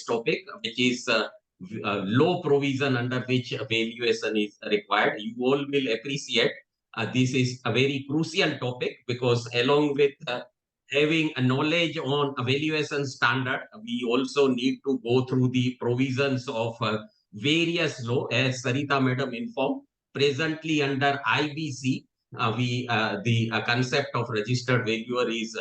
topic, which is low provision under which valuation is required. You all will appreciate this is a very crucial topic because along with having a knowledge on valuation standard, we also need to go through the provisions of various law, as Sarita Madam informed. Presently under IBC, the concept of registered valuer is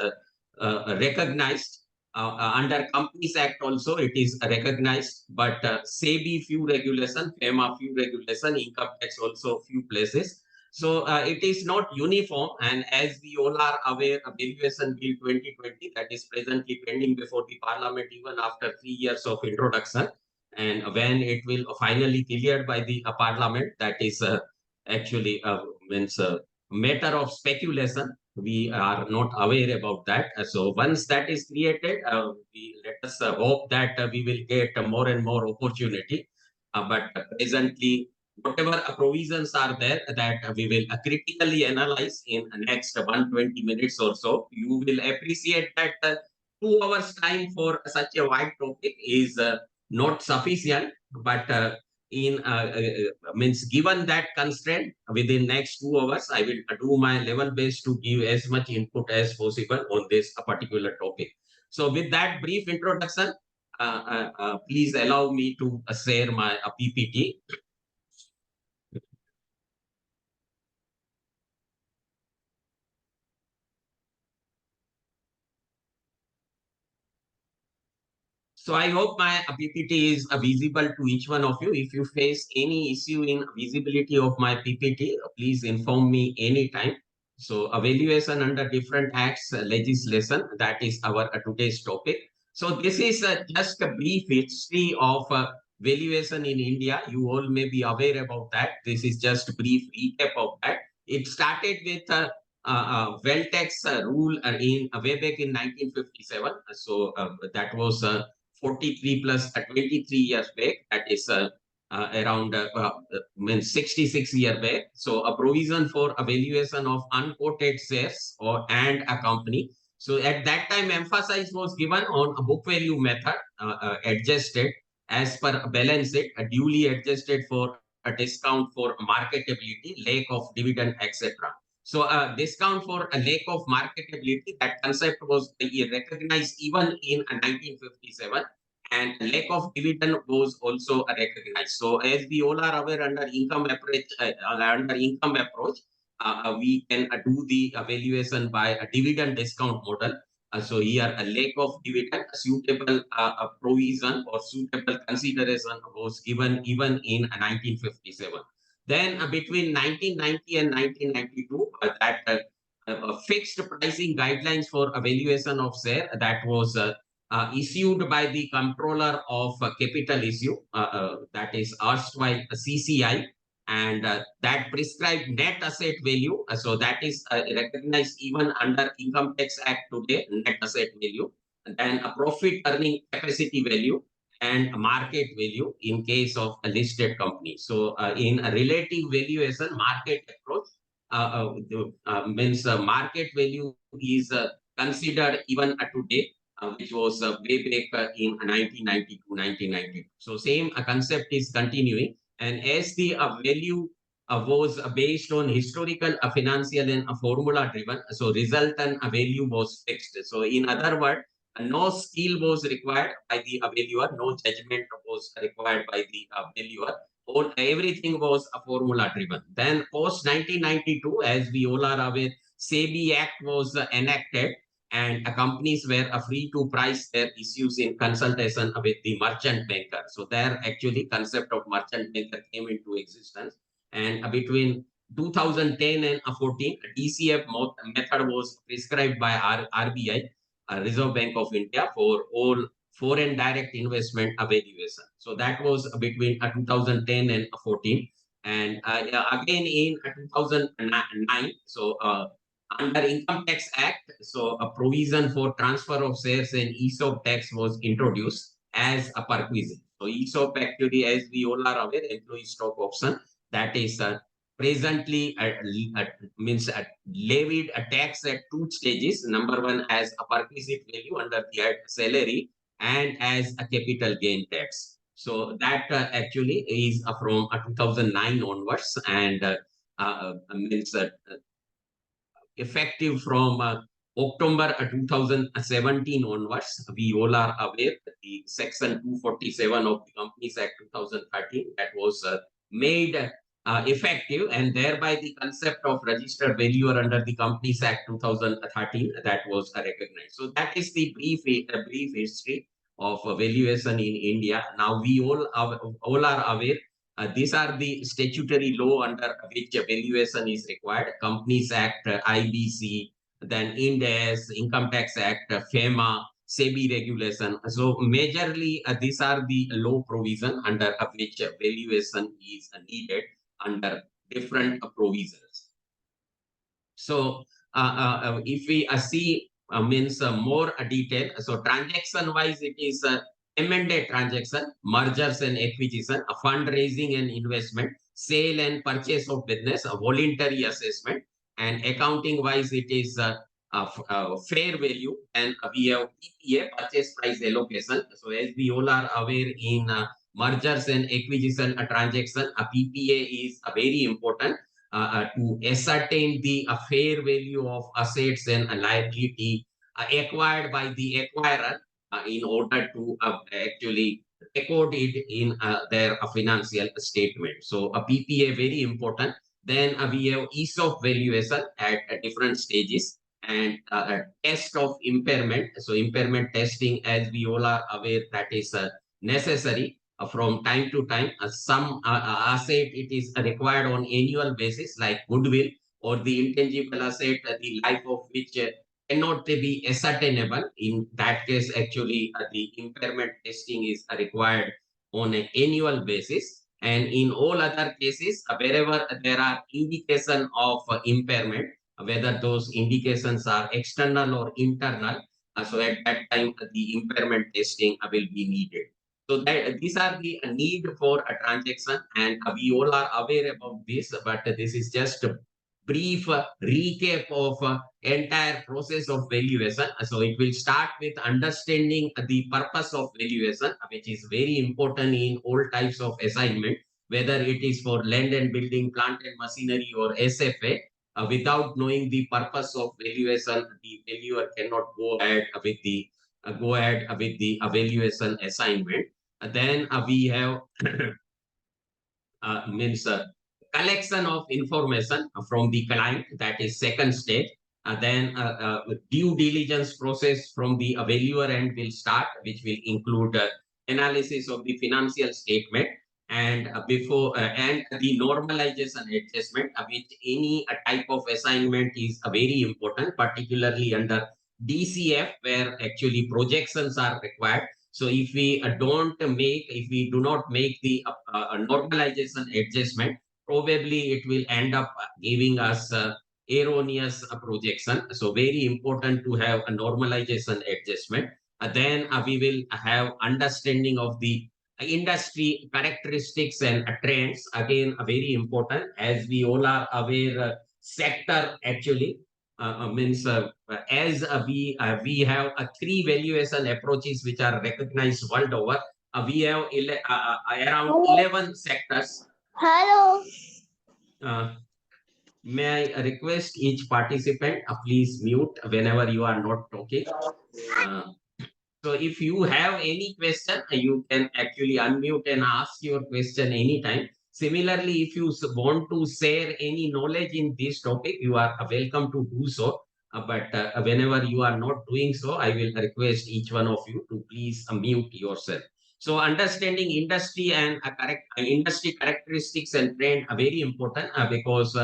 recognized. Under Companies Act also it is recognized, but SEBI few regulation, FEMA few regulation, income tax also few places. So it is not uniform, and as we all are aware, Valuation Bill 2020 that is presently pending before the Parliament even after 3 years of introduction, and when it will finally cleared by the Parliament, that is actually means a matter of speculation. We are not aware about that. So once that is created, we let us hope that we will get more and more opportunity. But presently, whatever provisions are there that we will critically analyze in the next 120 minutes or so, you will appreciate that 2 hours time for such a wide topic is not sufficient. But in means given that constraint within next 2 hours, I will do my level best to give as much input as possible on this particular topic. So with that brief introduction, please allow me to share my PPT. So I hope my PPT is visible to each one of you. If you face any issue in visibility of my PPT, please inform me anytime. So evaluation under different acts legislation, that is our today's topic. So this is just a brief history of valuation in India. You all may be aware about that. This is just a brief recap of that. It started with wealth tax rule in way back in 1957. So that was 43 plus 23 years back, that is around means 66 years back. So a provision for evaluation of unquoted shares or and a company. So at that time, emphasis was given on a book value method, adjusted as per balance sheet, duly adjusted for a discount for marketability, lack of dividend, etc. So a discount for a lack of marketability, that concept was recognized even in 1957, and lack of dividend was also recognized. So as we all are aware, under income approach, we can do the evaluation by a dividend discount model. So here a lack of dividend, a suitable provision or suitable consideration was given even in 1957. Then between 1990 and 1992, that fixed pricing guidelines for evaluation of share, that was issued by the Comptroller of Capital Issue, that is erstwhile CCI, and that prescribed net asset value. So that is recognized even under Income Tax Act today, net asset value, and then a profit earning capacity value and market value in case of a listed company. So in a relative valuation market approach, means market value is considered even today, which was way back in 1992, 1992. So same concept is continuing. And as the value was based on historical, financial and formula driven, so resultant value was fixed. So in other words, no skill was required by the valuer, no judgment was required by the valuer. All everything was formula driven. Then post 1992, as we all are aware, SEBI Act was enacted, and companies were free to price their issues in consultation with the merchant banker. So there actually concept of merchant banker came into existence. And between 2010 and 14, DCF method was prescribed by RBI, Reserve Bank of India, for all foreign direct investment evaluation. So that was between 2010 and 14. And again in 2009, so under Income Tax Act, so a provision for transfer of shares and ESOP tax was introduced as a perquisite. So ESOP actually, as we all are aware, employee stock option, that is presently means levied a tax at two stages. Number one, as a perquisite value under the salary, and as a capital gain tax. So that actually is from 2009 onwards, and means effective from October 2017 onwards. We all are aware that the Section 247 of the Companies Act 2013 that was made effective, and thereby the concept of registered valuer under the Companies Act 2013 that was recognized. So that is the brief history of valuation in India. Now we all are aware these are the statutory law under which valuation is required. Companies Act, IBC, then Ind AS, Income Tax Act, FEMA, SEBI regulation. So majorly these are the law provision under which valuation is needed under different provisions. So if we see means more detail, so transaction wise, it is amended transaction, mergers and acquisition, a fundraising and investment, sale and purchase of business, a voluntary assessment, and accounting wise, it is fair value, and we have PPA, purchase price allocation. So as we all are aware in mergers and acquisition transaction, a PPA is very important to ascertain the fair value of assets and liability acquired by the acquirer in order to actually record it in their financial statement. So a PPA very important. Then we have ease of valuation at different stages, and a test of impairment. So impairment testing, as we all are aware, that is necessary from time to time. Some asset it is required on annual basis, like goodwill or the intangible asset, the life of which cannot be ascertainable. In that case, actually, the impairment testing is required on an annual basis. And in all other cases, wherever there are indication of impairment, whether those indications are external or internal, so at that time, the impairment testing will be needed. So that these are the need for a transaction, and we all are aware about this, but this is just a brief recap of entire process of valuation. So it will start with understanding the purpose of valuation, which is very important in all types of assignment, whether it is for land and building, plant and machinery, or SFA. Without knowing the purpose of valuation, the valuer cannot go ahead with the evaluation assignment. Then we have means collection of information from the client, that is second stage. Then due diligence process from the valuer end will start, which will include analysis of the financial statement, and before and the normalization adjustment, which any type of assignment is very important, particularly under DCF, where actually projections are required. So if we do not make the normalization adjustment, probably it will end up giving us erroneous projection. So very important to have a normalization adjustment. Then we will have understanding of the industry characteristics and trends. Again, very important, as we all are aware, sector actually means as we have three valuation approaches which are recognized world over. We have around 11 sectors. Hello. Uh, may I request each participant please mute whenever you are not talking. Uh, so if you have any question, you can actually unmute and ask your question anytime. Similarly, if you want to share any knowledge in this topic, you are welcome to do so. But whenever you are not doing so, I will request each one of you to please mute yourself. So understanding industry and industry characteristics and trend are very important because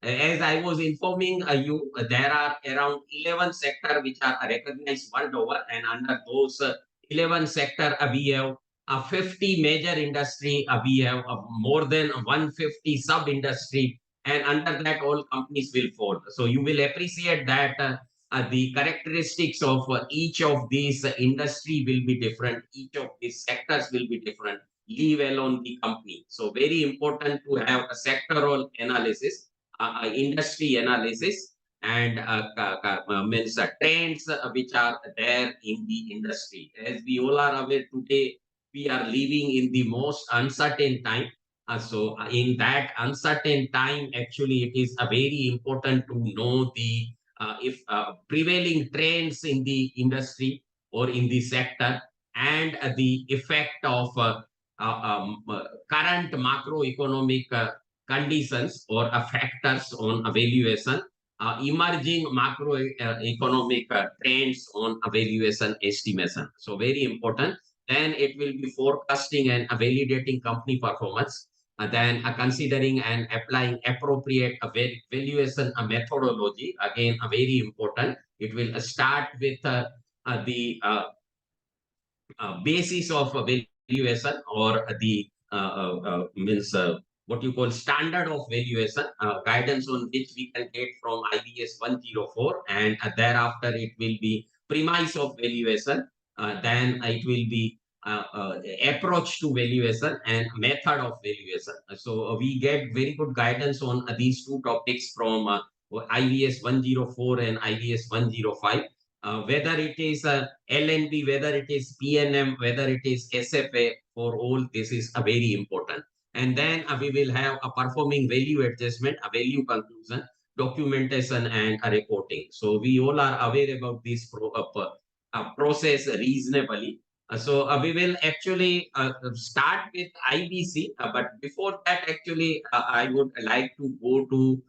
as I was informing you, there are around 11 sectors which are recognized world over, and under those 11 sectors, we have 50 major industry, we have more than 150 sub-industry, and under that all companies will fall. So you will appreciate that the characteristics of each of these industry will be different, each of these sectors will be different, leave alone the company. So very important to have a sectoral analysis, industry analysis. and means trends which are there in the industry. As we all are aware today, we are living in the most uncertain time. So in that uncertain time, actually, it is very important to know the if prevailing trends in the industry or in the sector, and the effect of current macroeconomic conditions or factors on valuation, emerging macroeconomic trends on valuation estimation. So very important. Then it will be forecasting and validating company performance. Then considering and applying appropriate valuation methodology. Again, very important. It will start with the basis of valuation, or the means what you call standard of valuation, guidance on which we can get from IBS 104, and thereafter it will be premise of valuation, then it will be approach to valuation and method of valuation. So we get very good guidance on these two topics from IBS 104 and IBS 105. Whether it is LNB, whether it is PNM, whether it is SFA, for all this is very important. And then we will have a performing value adjustment, a value conclusion, documentation, and a reporting. So we all are aware about this process reasonably. So we will actually start with IBC, but before that, actually, I would like to go to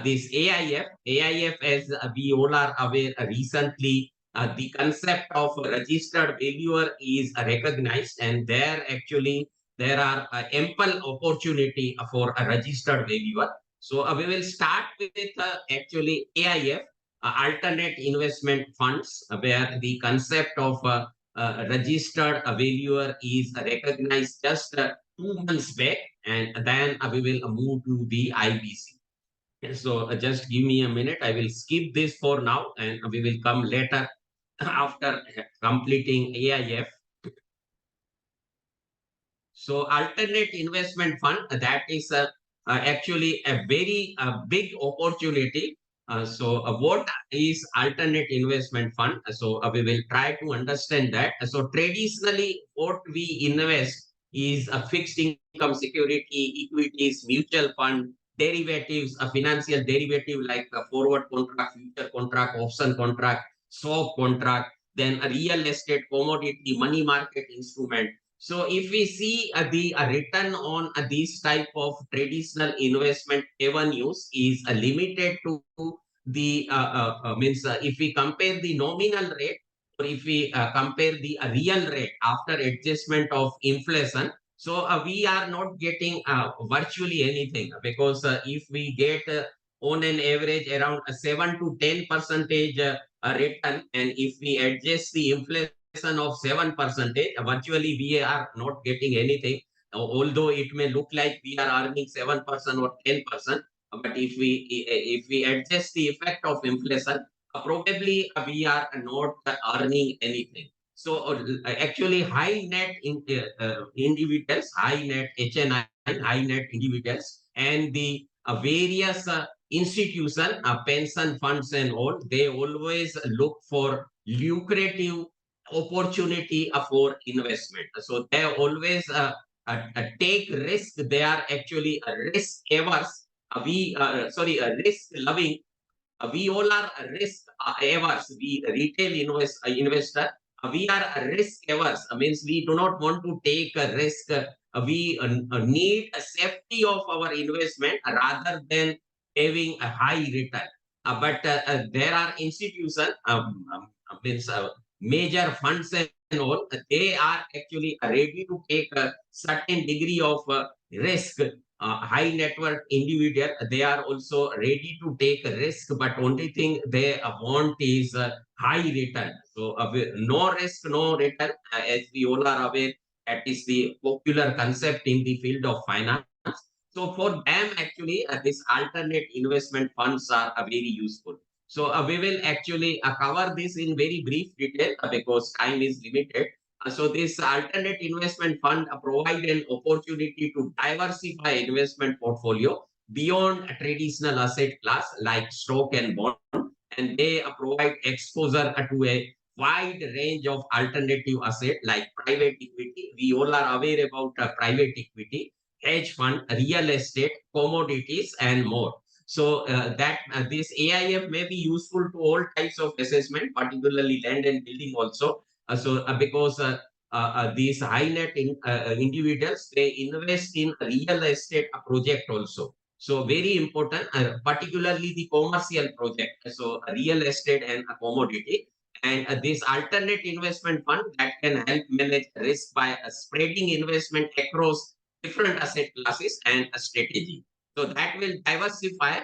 this AIF. AIF, as we all are aware, recently the concept of registered valuer is recognized, and there actually there are ample opportunity for a registered valuer. So we will start with actually AIF, alternate investment funds, where the concept of registered valuer is recognized just 2 months back, and then we will move to the IBC. So just give me a minute. I will skip this for now, and we will come later after completing AIF. So alternate investment fund, that is actually a very big opportunity. So what is alternate investment fund? So we will try to understand that. So traditionally, what we invest is a fixed income security, equities, mutual fund, derivatives, a financial derivative like a forward contract, future contract, option contract, swap contract, then a real estate, commodity, money market instrument. So if we see the return on these type of traditional investment avenues is limited to the means if we compare the nominal rate, or if we compare the real rate after adjustment of inflation, so we are not getting virtually anything, because if we get on an average around a 7 to 10 percentage return, and if we adjust the inflation of 7%, virtually we are not getting anything. Although it may look like we are earning 7% or 10%, but if we adjust the effect of inflation, probably we are not earning anything. So actually, individuals, high net HNI, high net individuals, and the various institution, pension funds, and all, they always look for lucrative opportunity for investment. So they always take risk. They are actually risk averse. Risk loving. We all are risk averse. We retail investor. We are risk averse. Means we do not want to take a risk. We need a safety of our investment rather than having a high return. But there are institutions, means major funds and all, they are actually ready to take a certain degree of risk. High net worth individual, they are also ready to take a risk, but only thing they want is high return. So no risk, no return, as we all are aware, that is the popular concept in the field of finance. So for them, actually, these alternate investment funds are very useful. So we will actually cover this in very brief detail because time is limited. So this alternate investment fund provide an opportunity to diversify investment portfolio beyond a traditional asset class like stock and bond. and they provide exposure to a wide range of alternative asset like private equity. We all are aware about private equity, hedge fund, real estate, commodities, and more. So that this AIF may be useful to all types of assessment, particularly land and building also. Because these high net individuals, they invest in real estate project also. So very important, particularly the commercial project. So real estate and a commodity. And this alternate investment fund that can help manage risk by spreading investment across different asset classes and a strategy. So that will diversify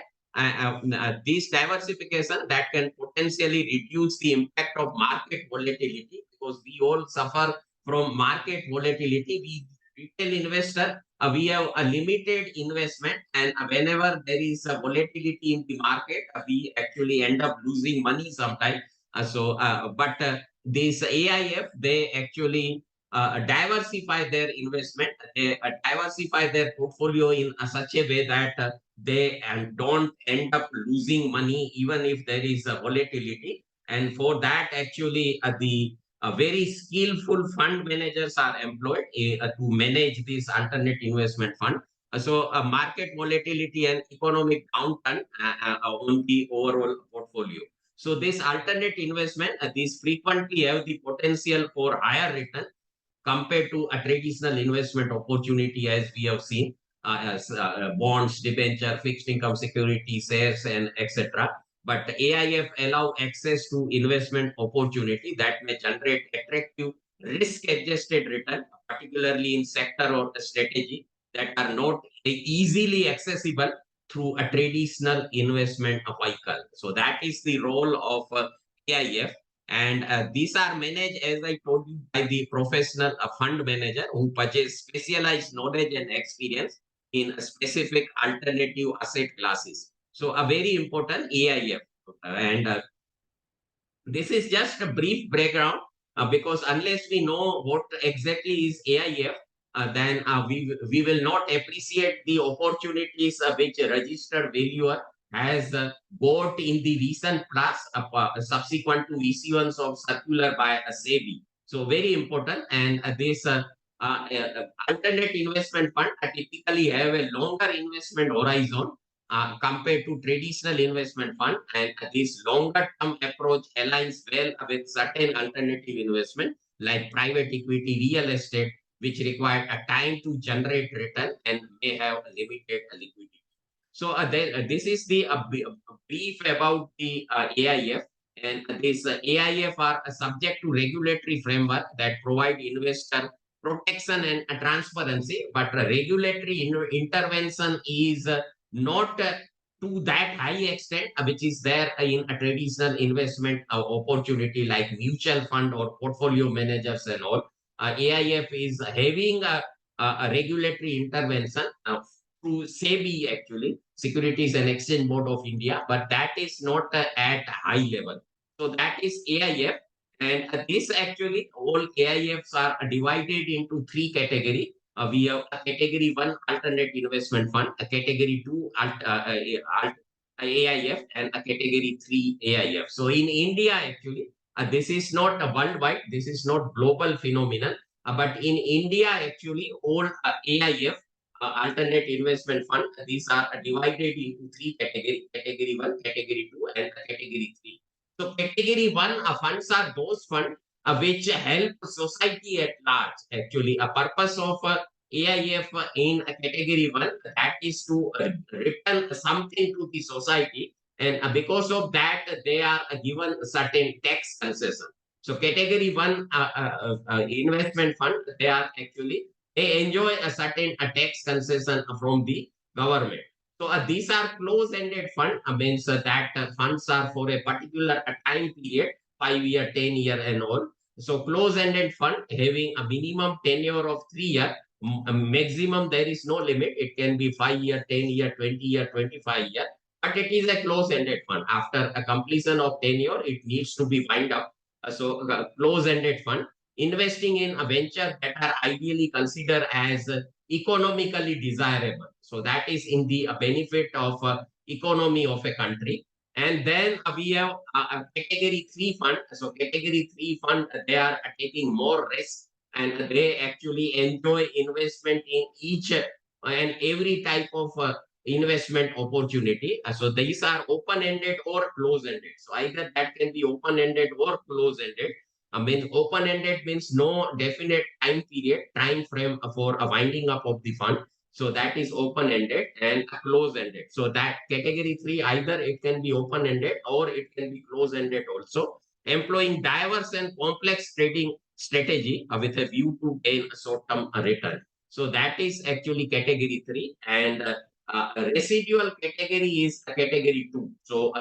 this diversification that can potentially reduce the impact of market volatility, because we all suffer from market volatility. We retail investor, we have a limited investment, and whenever there is a volatility in the market, we actually end up losing money sometimes. But this AIF, they actually diversify their investment, they diversify their portfolio in such a way that they don't end up losing money even if there is a volatility. And for that, actually, the very skillful fund managers are employed to manage this alternate investment fund. Market volatility and economic downturn on the overall portfolio. So this alternate investment, these frequently have the potential for higher return compared to a traditional investment opportunity, as we have seen, as bonds, debenture, fixed income securities, shares, and etc. But AIF allow access to investment opportunity that may generate attractive risk-adjusted return, particularly in sector or strategy that are not easily accessible through a traditional investment vehicle. So that is the role of AIF. And these are managed, as I told you, by the professional fund manager who possess specialized knowledge and experience in a specific alternative asset classes. So a very important AIF. And this is just a brief background, because unless we know what exactly is AIF, then we will not appreciate the opportunities which a registered valuer has got in the recent past, subsequent to issuance of circular by a SEBI. So very important. And this alternate investment fund typically have a longer investment horizon compared to traditional investment fund, and this longer term approach aligns well with certain alternative investment like private equity, real estate, which require a time to generate return and may have a limited liquidity. So this is the brief about the AIF. And this AIF are subject to regulatory framework that provide investor protection and transparency, but regulatory intervention is not to that high extent which is there in a traditional investment opportunity like mutual fund or portfolio managers and all. AIF is having a regulatory intervention through SEBI, actually, Securities and Exchange Board of India, but that is not at high level. So that is AIF. And this actually, all AIFs are divided into three categories. We have a category one alternate investment fund, a category two AIF, and a category three AIF. So in India, actually, this is not a worldwide, this is not global phenomenon, but in India, actually, all AIF, alternate investment fund, these are divided into three categories: category one, category two, and category three. So category one funds are those funds which help society at large. Actually, a purpose of AIF in category one, that is to return something to the society, and because of that, they are given certain tax concession. So category one investment fund, they are actually, they enjoy a certain tax concession from the government. So these are close-ended fund, means that funds are for a particular time period, 5 year, 10 year, and all. So close-ended fund having a minimum tenure of 3 year, maximum there is no limit. It can be 5 year, 10 year, 20 year, 25 year, but it is a close-ended fund. After a completion of tenure, it needs to be wind up. Close-ended fund investing in a venture that are ideally considered as economically desirable. So that is in the benefit of economy of a country. And then we have a category 3 fund. So category 3 fund, they are taking more risk, and they actually enjoy investment in each and every type of investment opportunity. So these are open-ended or close-ended. So either that can be open-ended or close-ended. I mean, open-ended means no definite time period, time frame for a winding up of the fund. So that is open-ended and close-ended. So that category 3, either it can be open-ended or it can be close-ended also, employing diverse and complex trading strategy with a view to gain a short-term return. So that is actually category 3. And residual category is category 2. So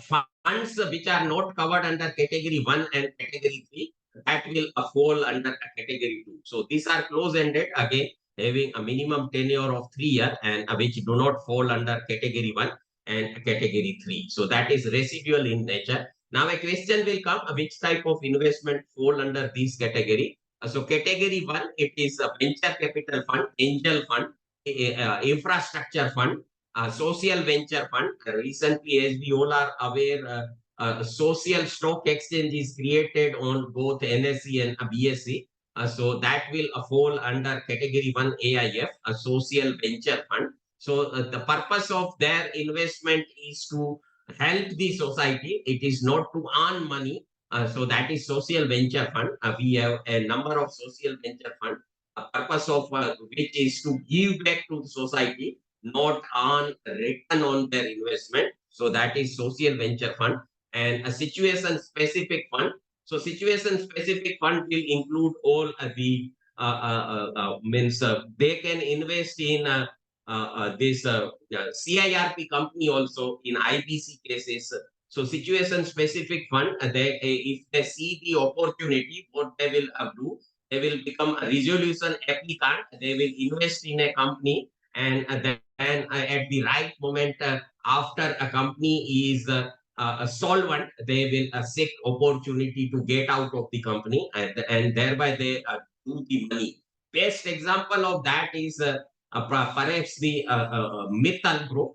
funds which are not covered under category 1 and category 3, that will fall under category 2. So these are close-ended, again, having a minimum tenure of 3 years, and which do not fall under category 1 and category 3. So that is residual in nature. Now a question will come, which type of investment fall under this category? So category 1, it is a venture capital fund, angel fund, infrastructure fund, social venture fund. Recently, as we all are aware, social stock exchange is created on both NSE and BSE. So that will fall under category 1 AIF, a social venture fund. So the purpose of their investment is to help the society. It is not to earn money. So that is social venture fund. We have a number of social venture fund. Purpose of which is to give back to the society, not on return on their investment. So that is social venture fund. And a situation specific fund. So situation specific fund will include all the means they can invest in this CIRP company also in IBC cases. So situation specific fund, if they see the opportunity, what they will do, they will become a resolution applicant. They will invest in a company, and then at the right moment, after a company is solvent, they will seek opportunity to get out of the company, and thereby they do the money. Best example of that is perhaps the Mittal Group.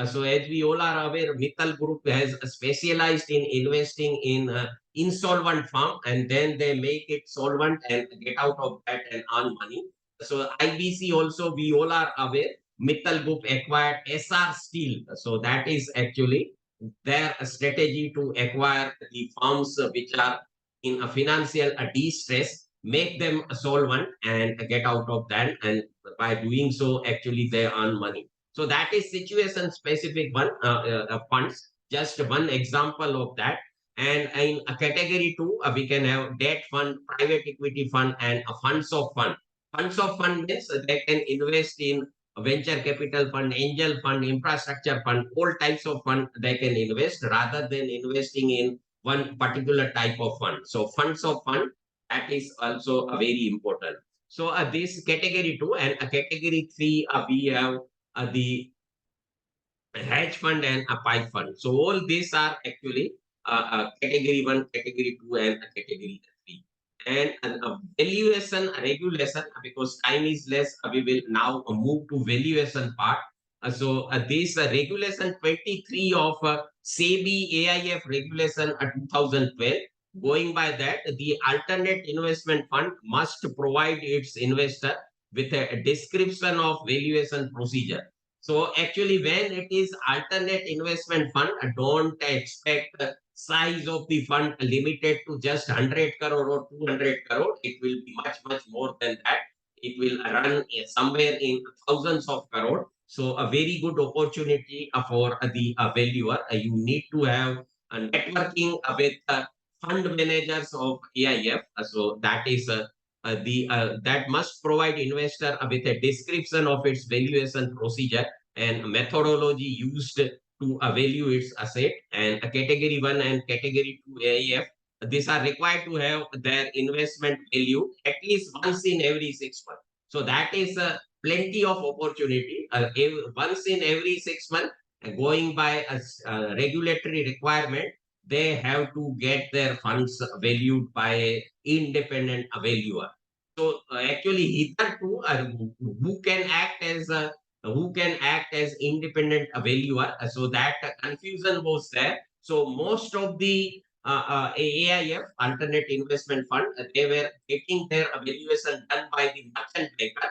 So as we all are aware, Mittal Group has specialized in investing in insolvent firm, and then they make it solvent and get out of that and earn money. So IBC also, we all are aware, Mittal Group acquired SR Steel. So that is actually their strategy to acquire the firms which are in a financial distress, make them solvent and get out of that. And by doing so, actually they earn money. So that is situation specific one, funds. Just one example of that. And in a category 2, we can have debt fund, private equity fund, and a funds of fund. Funds of fund means they can invest in venture capital fund, angel fund, infrastructure fund, all types of fund they can invest rather than investing in one particular type of fund. So funds of fund, that is also very important. So this category 2 and category 3, we have the hedge fund and a pipe fund. So all these are actually category 1, category 2, and category 3. And valuation regulation, because time is less, we will now move to valuation part. This regulation 23 of SEBI AIF regulation 2012, going by that, the alternate investment fund must provide its investor with a description of valuation procedure. So actually, when it is alternate investment fund, don't expect the size of the fund limited to just 100 crore or 200 crore. It will be much, much more than that. It will run somewhere in thousands of crore. So a very good opportunity for the valuer. You need to have a networking with fund managers of AIF. So that is the that must provide investor with a description of its valuation procedure and methodology used to value its asset. And a category 1 and category 2 AIF, these are required to have their investment value at least once in every 6 months. So that is plenty of opportunity. Once in every 6 months, going by a regulatory requirement, they have to get their funds valued by independent valuer. So actually, hitherto, who can act as a who can act as independent valuer. So that confusion was there. So most of the AIF, alternate investment fund, they were getting their valuation done by the merchant banker,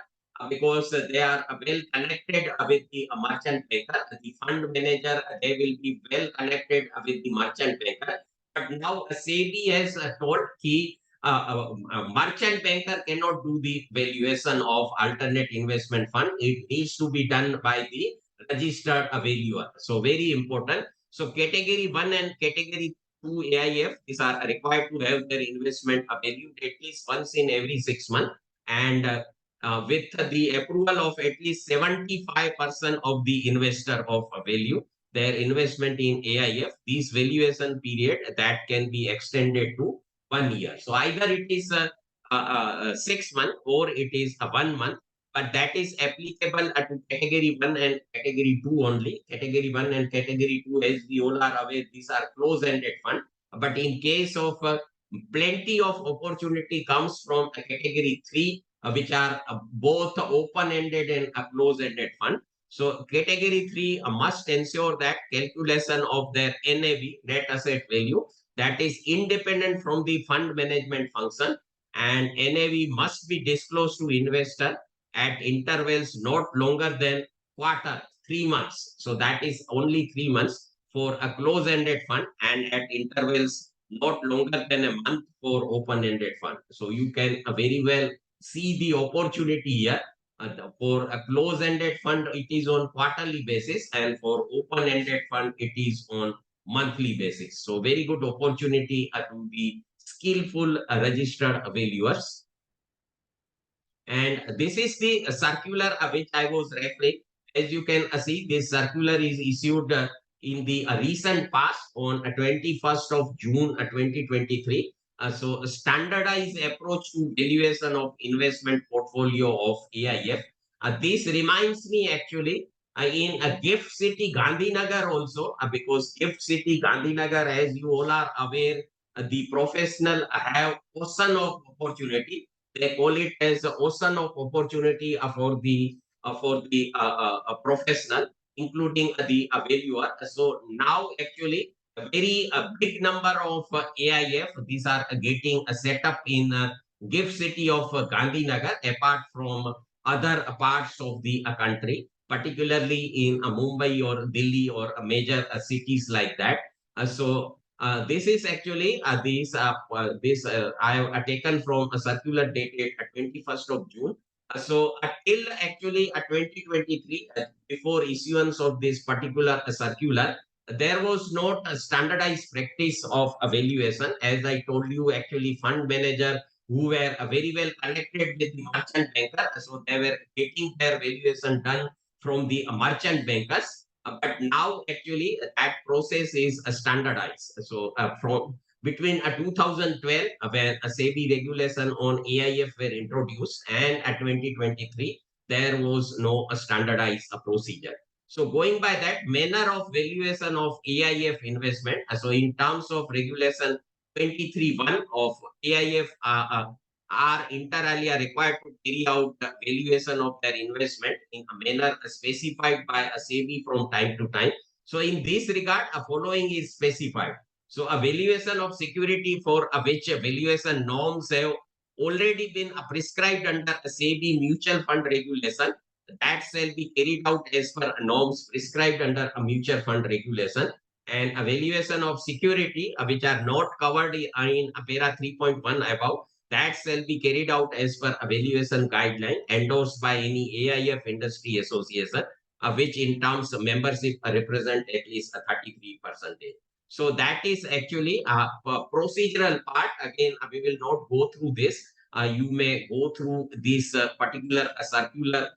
because they are well connected with the merchant banker. The fund manager, they will be well connected with the merchant banker. But now SEBI has told he a merchant banker cannot do the valuation of alternate investment fund. It needs to be done by the registered valuer. So very important. So category 1 and category 2 AIF, these are required to have their investment valued at least once in every 6 months, and with the approval of at least 75% of the investor of value their investment in AIF, these valuation period that can be extended to 1 year. So either it is a 6 month or it is a 1 month, but that is applicable to category 1 and category 2 only. Category 1 and category 2, as we all are aware, these are close-ended fund. But in case of plenty of opportunity comes from a category 3, which are both open-ended and a close-ended fund. So category 3 must ensure that calculation of their NAV, net asset value, that is independent from the fund management function, and NAV must be disclosed to investor at intervals not longer than quarter, 3 months. So that is only 3 months for a close-ended fund, and at intervals not longer than a month for open-ended fund. So you can very well see the opportunity here. For a close-ended fund, it is on quarterly basis, and for open-ended fund, it is on monthly basis. So very good opportunity to be skillful registered valuers. And this is the circular which I was referring. As you can see, this circular is issued in the recent past on 21st of June 2023. So a standardized approach to valuation of investment portfolio of AIF. This reminds me actually in a Gift City Gandhinagar also, because Gift City Gandhinagar, as you all are aware, the professional have ocean of opportunity. They call it as the ocean of opportunity for the professional, including the valuer. So now actually a very big number of AIF, these are getting set up in Gift City of Gandhinagar, apart from other parts of the country, particularly in Mumbai or Delhi or major cities like that. This is actually I have taken from a circular dated 21st of June. Till actually 2023, before issuance of this particular circular, there was not a standardized practice of evaluation. As I told you, actually fund manager who were very well connected with the merchant banker, so they were getting their valuation done from the merchant bankers. But now actually that process is standardized. So from between 2012, when a SEBI regulation on AIF were introduced, and 2023, there was no standardized procedure. So going by that manner of valuation of AIF investment, so in terms of regulation 23(1) of AIF are inter alia required to carry out the valuation of their investment in a manner specified by a SEBI from time to time. So in this regard, a following is specified. So a valuation of security for which valuation norms have already been prescribed under a SEBI mutual fund regulation, that shall be carried out as per norms prescribed under a mutual fund regulation. And a valuation of security which are not covered in para 3.1 above, that shall be carried out as per evaluation guideline endorsed by any AIF industry association, which in terms of membership represent at least a 33%. So that is actually a procedural part. Again, we will not go through this. You may go through this particular circular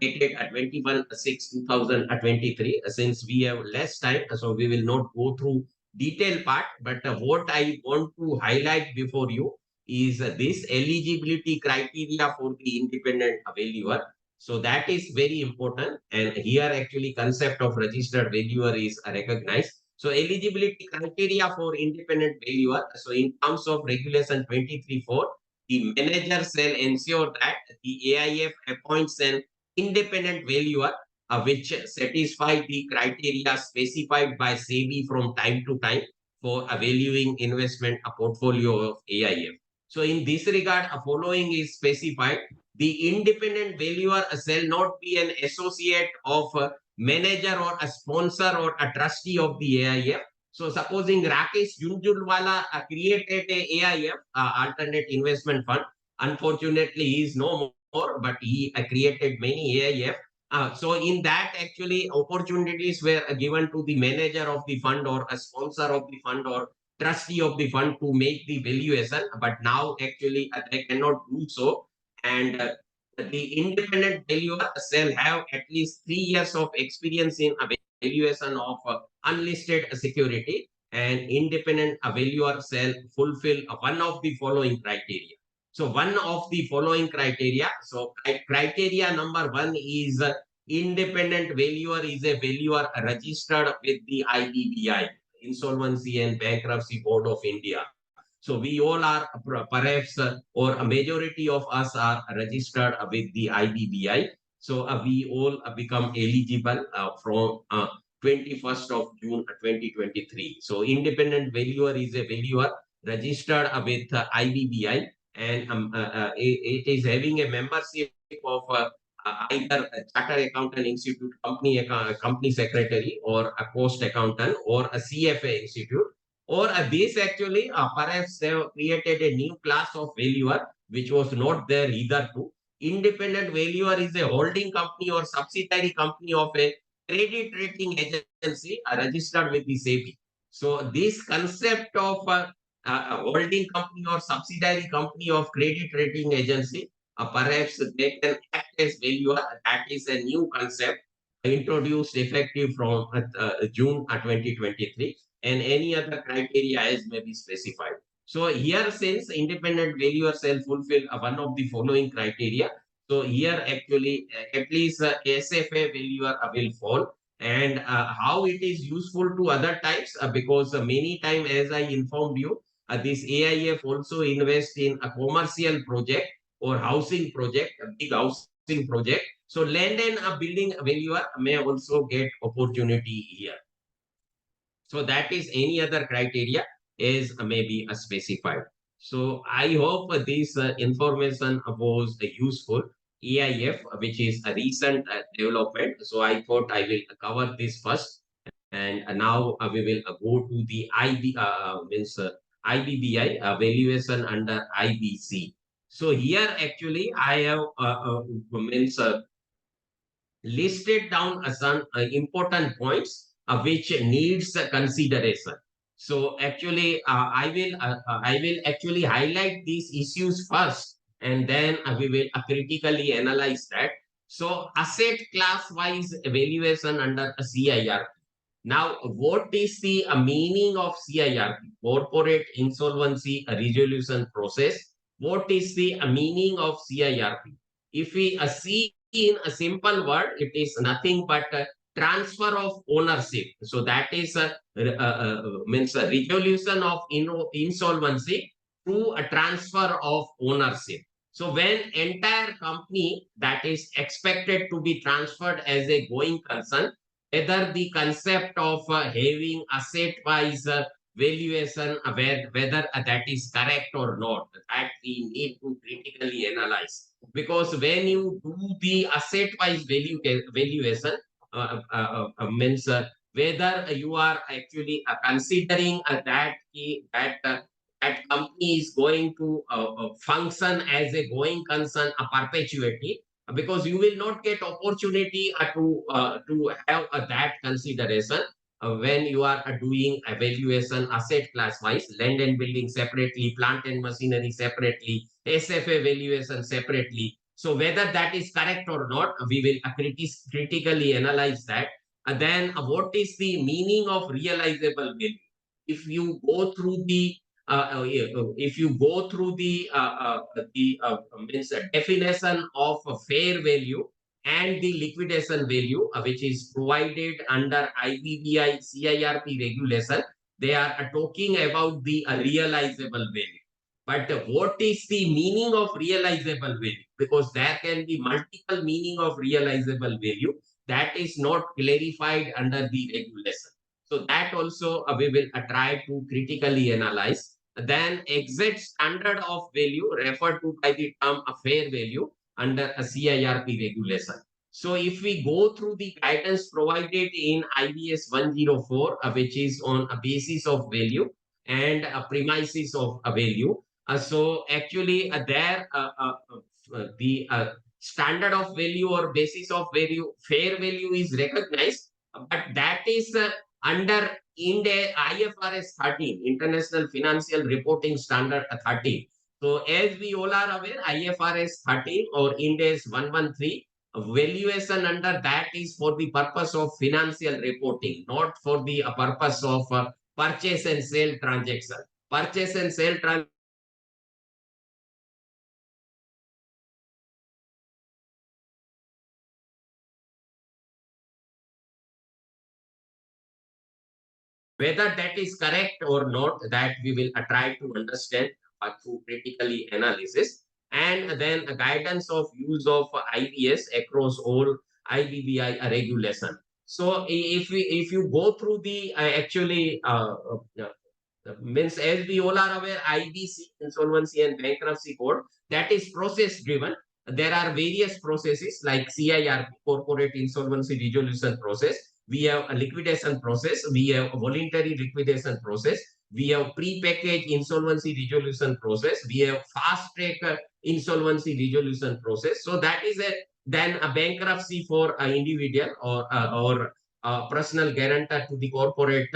dated at 21/6/2023. Since we have less time, so we will not go through detailed part. But what I want to highlight before you is this eligibility criteria for the independent valuer. So that is very important. And here actually concept of registered valuer is recognized. So eligibility criteria for independent valuer. So in terms of regulation 23(4), the manager shall ensure that the AIF appoints an independent valuer which satisfy the criteria specified by SEBI from time to time for valuing investment a portfolio of AIF. So in this regard, a following is specified. The independent valuer shall not be an associate of a manager or a sponsor or a trustee of the AIF. So supposing Rakesh Junjunwala created a AIF, alternate investment fund. Unfortunately, he is no more, but he created many AIF. So in that, actually opportunities were given to the manager of the fund or a sponsor of the fund or trustee of the fund to make the valuation. But now actually they cannot do so. And the independent valuer shall have at least 3 years of experience in valuation of unlisted security, and independent valuer shall fulfill one of the following criteria. So one of the following criteria. So criteria number one is independent valuer is a valuer registered with the IBBI, Insolvency and Bankruptcy Board of India. So we all are perhaps, or a majority of us are registered with the IBBI. So we all become eligible from 21st of June 2023. So independent valuer is a valuer registered with IBBI, and it is having a membership of either a chartered accountant institute, company secretary, or a cost accountant, or a CFA institute, or this actually perhaps they have created a new class of valuer which was not there either too. Independent valuer is a holding company or subsidiary company of a credit rating agency registered with the SEBI. So this concept of a holding company or subsidiary company of credit rating agency, perhaps they can act as valuer. That is a new concept introduced effective from June 2023, and any other criteria as may be specified. So here, since independent valuer shall fulfill one of the following criteria, so here actually at least SFA valuer will fall. And how it is useful to other types, because many time, as I informed you, this AIF also invest in a commercial project or housing project, a big housing project. So land and a building valuer may also get opportunity here. So that is any other criteria is maybe specified. So I hope this information was useful. AIF, which is a recent development. So I thought I will cover this first, and now we will go to the IBBI valuation under IBC. So here actually I have means listed down some important points which needs consideration. So actually, I will actually highlight these issues first, and then we will critically analyze that. So asset class wise evaluation under a CIR. Now, what is the meaning of CIR, Corporate Insolvency Resolution Process? What is the meaning of CIRP? If we see in a simple word, it is nothing but a transfer of ownership. So that is means a resolution of insolvency through a transfer of ownership. So when entire company that is expected to be transferred as a going concern, whether the concept of having asset wise valuation, whether that is correct or not, that we need to critically analyze. Because when you do the asset wise valuation, means whether you are actually considering that company is going to function as a going concern a perpetuity, because you will not get opportunity to have that consideration when you are doing evaluation asset class wise, land and building separately, plant and machinery separately, SFA valuation separately. So whether that is correct or not, we will critically analyze that. And then what is the meaning of realizable value? If you go through the if you go through the means definition of fair value and the liquidation value, which is provided under IBBI CIRP regulation, they are talking about the realizable value. But what is the meaning of realizable value? Because there can be multiple meaning of realizable value. that is not clarified under the regulation. So that also we will try to critically analyze. Then exit standard of value referred to by the term a fair value under a CIRP regulation. So if we go through the guidance provided in IBS 104, which is on a basis of value and a premises of a value. So actually there the standard of value or basis of value, fair value is recognized, but that is under IFRS 13, International Financial Reporting Standard 13. So as we all are aware, IFRS 13 or Ind AS 113, valuation under that is for the purpose of financial reporting, not for the purpose of purchase and sale transaction. Purchase and sale transaction, whether that is correct or not, that we will try to understand through critically analysis. And then a guidance of use of IBS across all IBBI regulation. So if you go through the means, as we all are aware, IBC, Insolvency and Bankruptcy Code, that is process driven. There are various processes like CIRP, Corporate Insolvency Resolution Process. We have a liquidation process. We have a voluntary liquidation process. We have pre-packaged insolvency resolution process. We have fast track insolvency resolution process. So that is a then a bankruptcy for an individual or personal guarantor to the corporate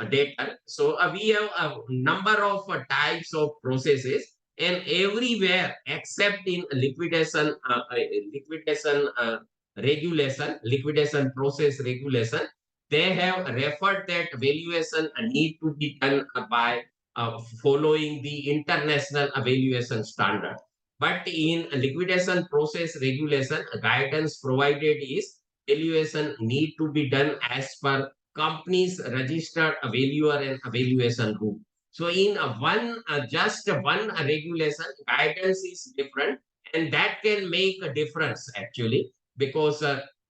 data. So we have a number of types of processes, and everywhere except in liquidation process regulation, they have referred that valuation need to be done by following the international valuation standard. But in liquidation process regulation, guidance provided is valuation need to be done as per companies registered valuer and valuation rule. So in just one regulation, guidance is different, and that can make a difference actually, because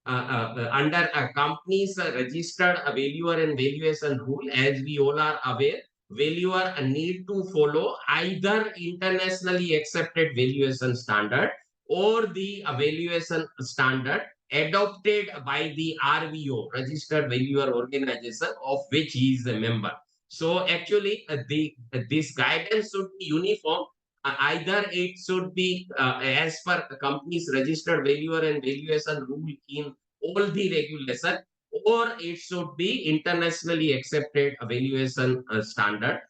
under a company's registered valuer and valuation rule, as we all are aware, valuer need to follow either internationally accepted valuation standard or the valuation standard adopted by the RVO, Registered Valuer Organization, of which he is a member. So actually, this guidance should be uniform. Either it should be as per the company's registered valuer and valuation rule in all the regulation, or it should be internationally accepted valuation standard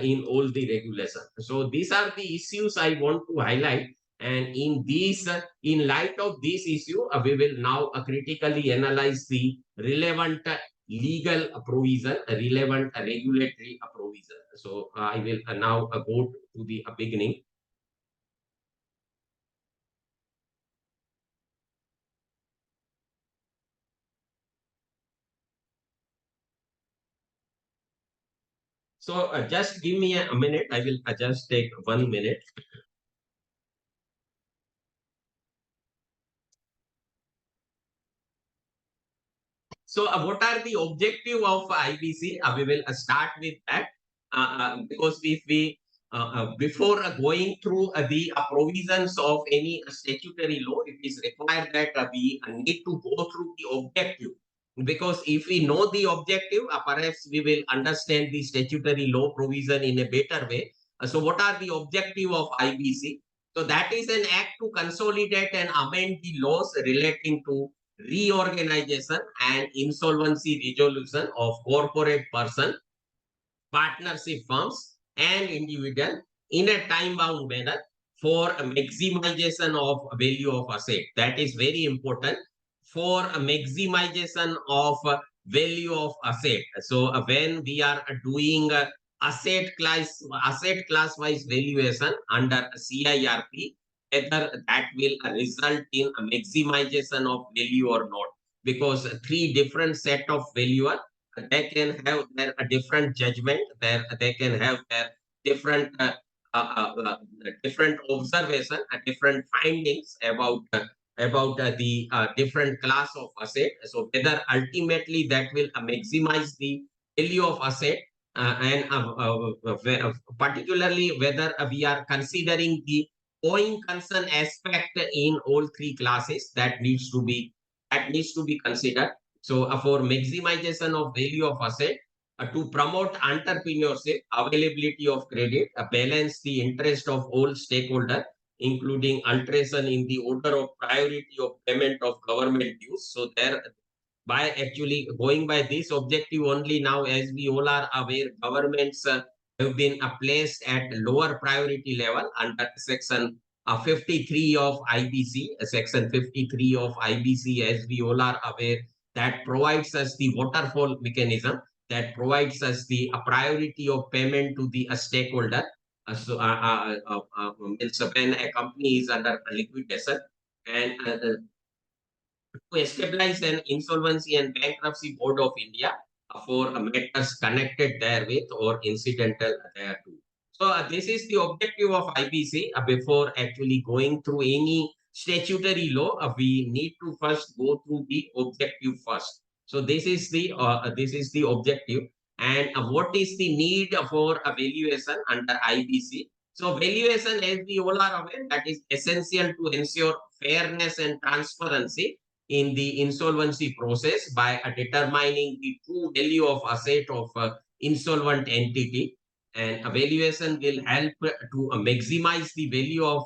in all the regulation. So these are the issues I want to highlight. And in light of this issue, we will now critically analyze the relevant legal provision, relevant regulatory provision. So I will now go to the beginning. So just give me a minute. I will just take 1 minute. So, what are the objective of IBC? We will start with that because if we before going through the provisions of any statutory law, it is required that we need to go through the objective. Because if we know the objective, perhaps we will understand the statutory law provision in a better way. So, what are the objective of IBC? So, that is an act to consolidate and amend the laws relating to reorganization and insolvency resolution of corporate person, partnership firms, and individual in a time-bound manner for a maximization of value of asset. That is very important, for a maximization of value of asset. So when we are doing asset class wise valuation under CIRP, whether that will result in a maximization of value or not, because three different set of valuer, they can have their different judgment, they can have their different different observation and different findings about about the different class of asset. So whether ultimately that will maximize the value of asset, particularly whether we are considering the going concern aspect in all three classes, that needs to be considered. So for maximization of value of asset, to promote entrepreneurship, availability of credit, balance the interest of all stakeholders, including alteration in the order of priority of payment of government dues. So there, by actually going by this objective only, now as we all are aware, governments have been placed at lower priority level under section 53 of IBC. Section 53 of IBC, as we all are aware, that provides us the waterfall mechanism, that provides us the priority of payment to the stakeholder. Means when a company is under liquidation, and to establish an insolvency and bankruptcy board of India for matters connected therewith or incidental thereto. So this is the objective of IBC. Before actually going through any statutory law, we need to first go through the objective first. So this is the objective, and what is the need for a valuation under IBC? So valuation, as we all are aware, that is essential to ensure fairness and transparency in the insolvency process by determining the true value of asset of insolvent entity. And evaluation will help to maximize the value of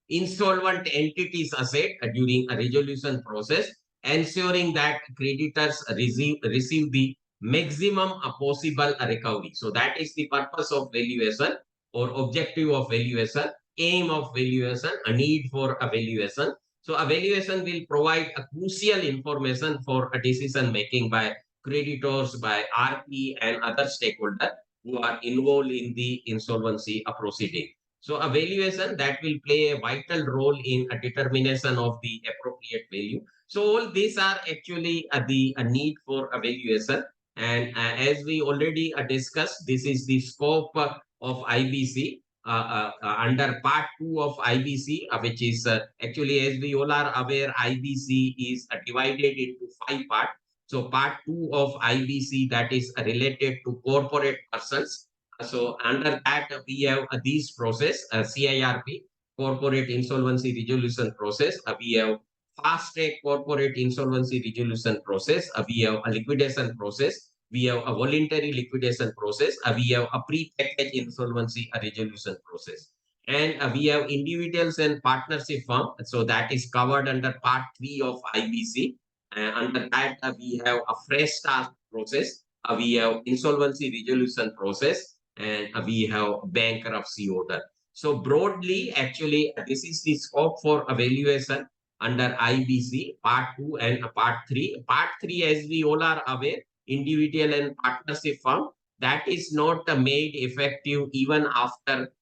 insolvent entities asset during a resolution process, ensuring that creditors receive the maximum possible recovery. So that is the purpose of valuation, or objective of valuation, aim of valuation, a need for evaluation. So evaluation will provide a crucial information for a decision making by creditors, by RP and other stakeholders who are involved in the insolvency proceeding. So evaluation that will play a vital role in a determination of the appropriate value. So all these are actually the need for evaluation. And as we already discussed, this is the scope of IBC under part 2 of IBC, which is actually, as we all are aware, IBC is divided into 5 parts. So part 2 of IBC, that is related to corporate persons. So under that we have this process, CIRP, corporate insolvency resolution process. We have fast track corporate insolvency resolution process. We have a liquidation process. We have a voluntary liquidation process. We have a pre-package insolvency resolution process. And we have individuals and partnership firm. So that is covered under part 3 of IBC. Under that, we have a fresh start process. We have insolvency resolution process, and we have bankruptcy order. So broadly, actually, this is the scope for evaluation under IBC part 2 and part 3. Part 3, as we all are aware, individual and partnership firm, that is not made effective even after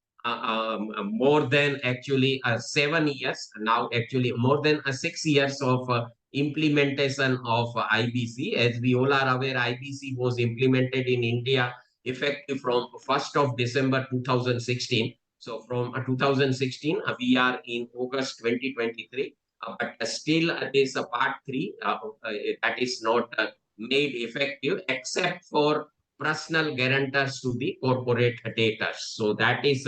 more than actually 7 years now, actually more than 6 years of implementation of IBC. As we all are aware, IBC was implemented in India effective from 1st of December 2016. So from 2016, we are in August 2023, but still this part 3 that is not made effective except for personal guarantors to the corporate debtors. So that is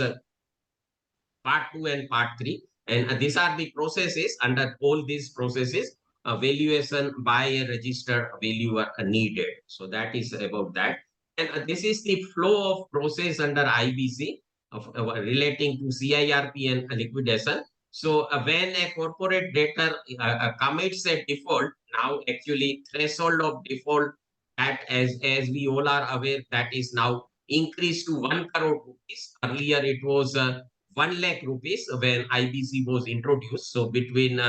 part 2 and part 3. And these are the processes. Under all these processes, valuation by a registered valuer needed. So that is about that. And this is the flow of process under IBC of relating to CIRP and liquidation. So when a corporate debtor commits a default, now actually threshold of default, that as we all are aware, that is now increased to 1 crore rupees. Earlier it was 1 lakh rupees when IBC was introduced. So between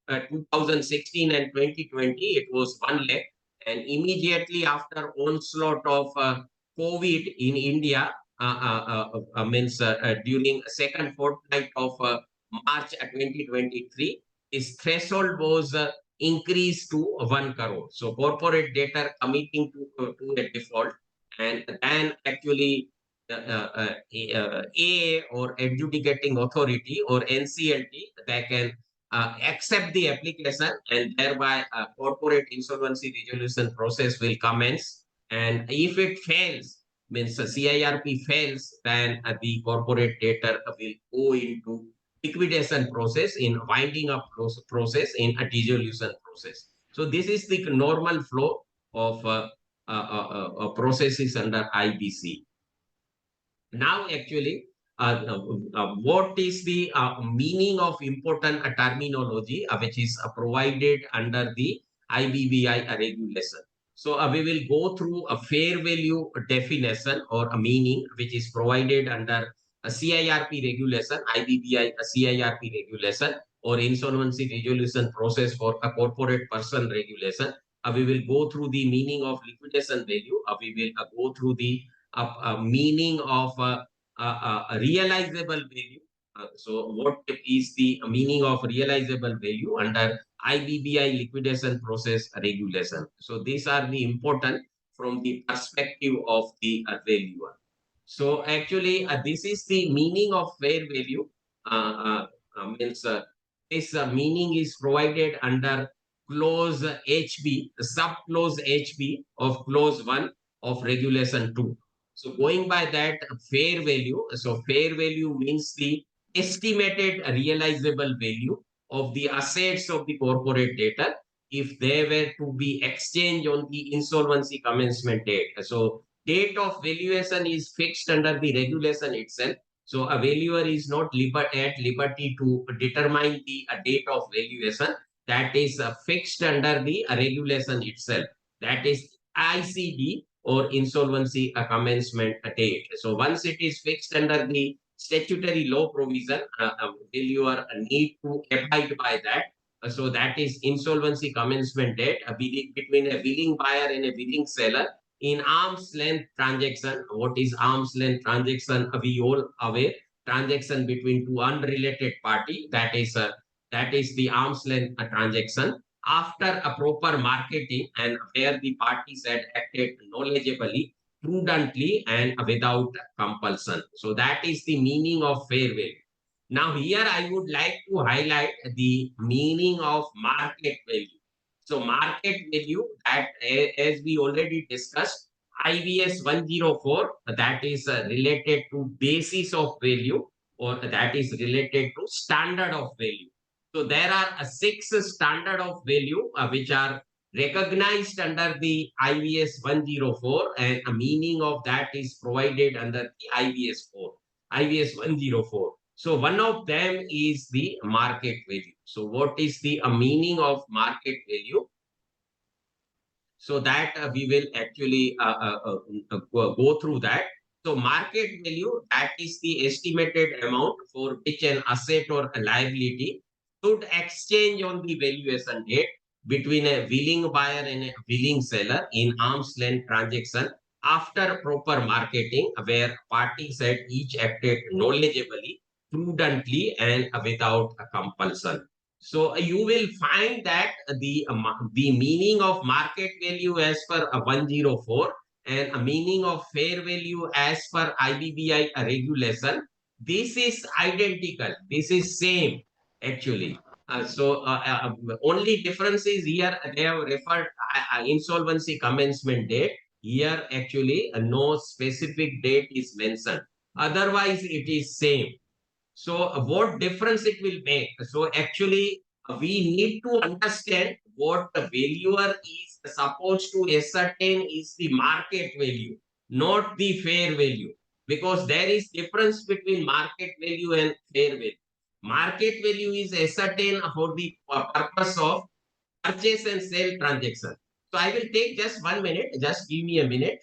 2016 and 2020, it was 1 lakh. And immediately after onslaught of COVID in India, means during second fortnight of March 2023, his threshold was increased to 1 crore. So corporate debtor committing to a default, and then actually A or adjudicating authority or NCLT, they can accept the application, and thereby a corporate insolvency resolution process will commence. And if it fails, means the CIRP fails, then the corporate debtor will go into liquidation process, in winding up process, in a dissolution process. So this is the normal flow of processes under IBC. Now, actually, what is the meaning of important terminology which is provided under the IBBI regulation? So, we will go through a fair value definition or a meaning which is provided under a CIRP regulation, IBBI a CIRP regulation, or insolvency resolution process for a corporate person regulation. We will go through the meaning of liquidation value. We will go through the meaning of realizable value. So, what is the meaning of realizable value under IBBI liquidation process regulation? So, these are the important from the perspective of the valuer. So, actually, this is the meaning of fair value. Means this meaning is provided under clause HB, sub clause HB of clause 1 of regulation 2. So going by that fair value, so fair value means the estimated realizable value of the assets of the corporate debtor if they were to be exchanged on the insolvency commencement date. So date of valuation is fixed under the regulation itself. So a valuer is not at liberty to determine the date of valuation. That is fixed under the regulation itself. That is ICD, or insolvency commencement date. So once it is fixed under the statutory law provision, valuer need to abide by that. So that is insolvency commencement date between a willing buyer and a willing seller in arm's length transaction. What is arm's length transaction? We all aware, transaction between two unrelated party. That is the arm's length transaction after a proper marketing, and where the parties had acted knowledgeably, prudently, and without compulsion. So that is the meaning of fair value. Now, here I would like to highlight the meaning of market value. So, market value, that as we already discussed, IBS 104, that is related to basis of value, or that is related to standard of value. So there are six standard of value which are recognized under the IBS 104, and a meaning of that is provided under the IBS 4, IBS 104. So one of them is the market value. So what is the meaning of market value? So that we will actually go through that. So market value, that is the estimated amount for which an asset or a liability should exchange on the valuation date between a willing buyer and a willing seller in arm's length transaction after proper marketing, where parties had each acted knowledgeably, prudently, and without a compulsion. So you will find that the meaning of market value as per 104, and a meaning of fair value as per IBBI regulation, this is identical. This is same actually. Only difference is here they have referred insolvency commencement date. Here actually no specific date is mentioned. Otherwise it is same. So, what difference it will make? So, actually, we need to understand what the valuer is supposed to ascertain is the market value, not the fair value, because there is difference between market value and fair value. Market value is ascertained for the purpose of purchase and sale transaction. So, I will take just 1 minute. Just give me a minute.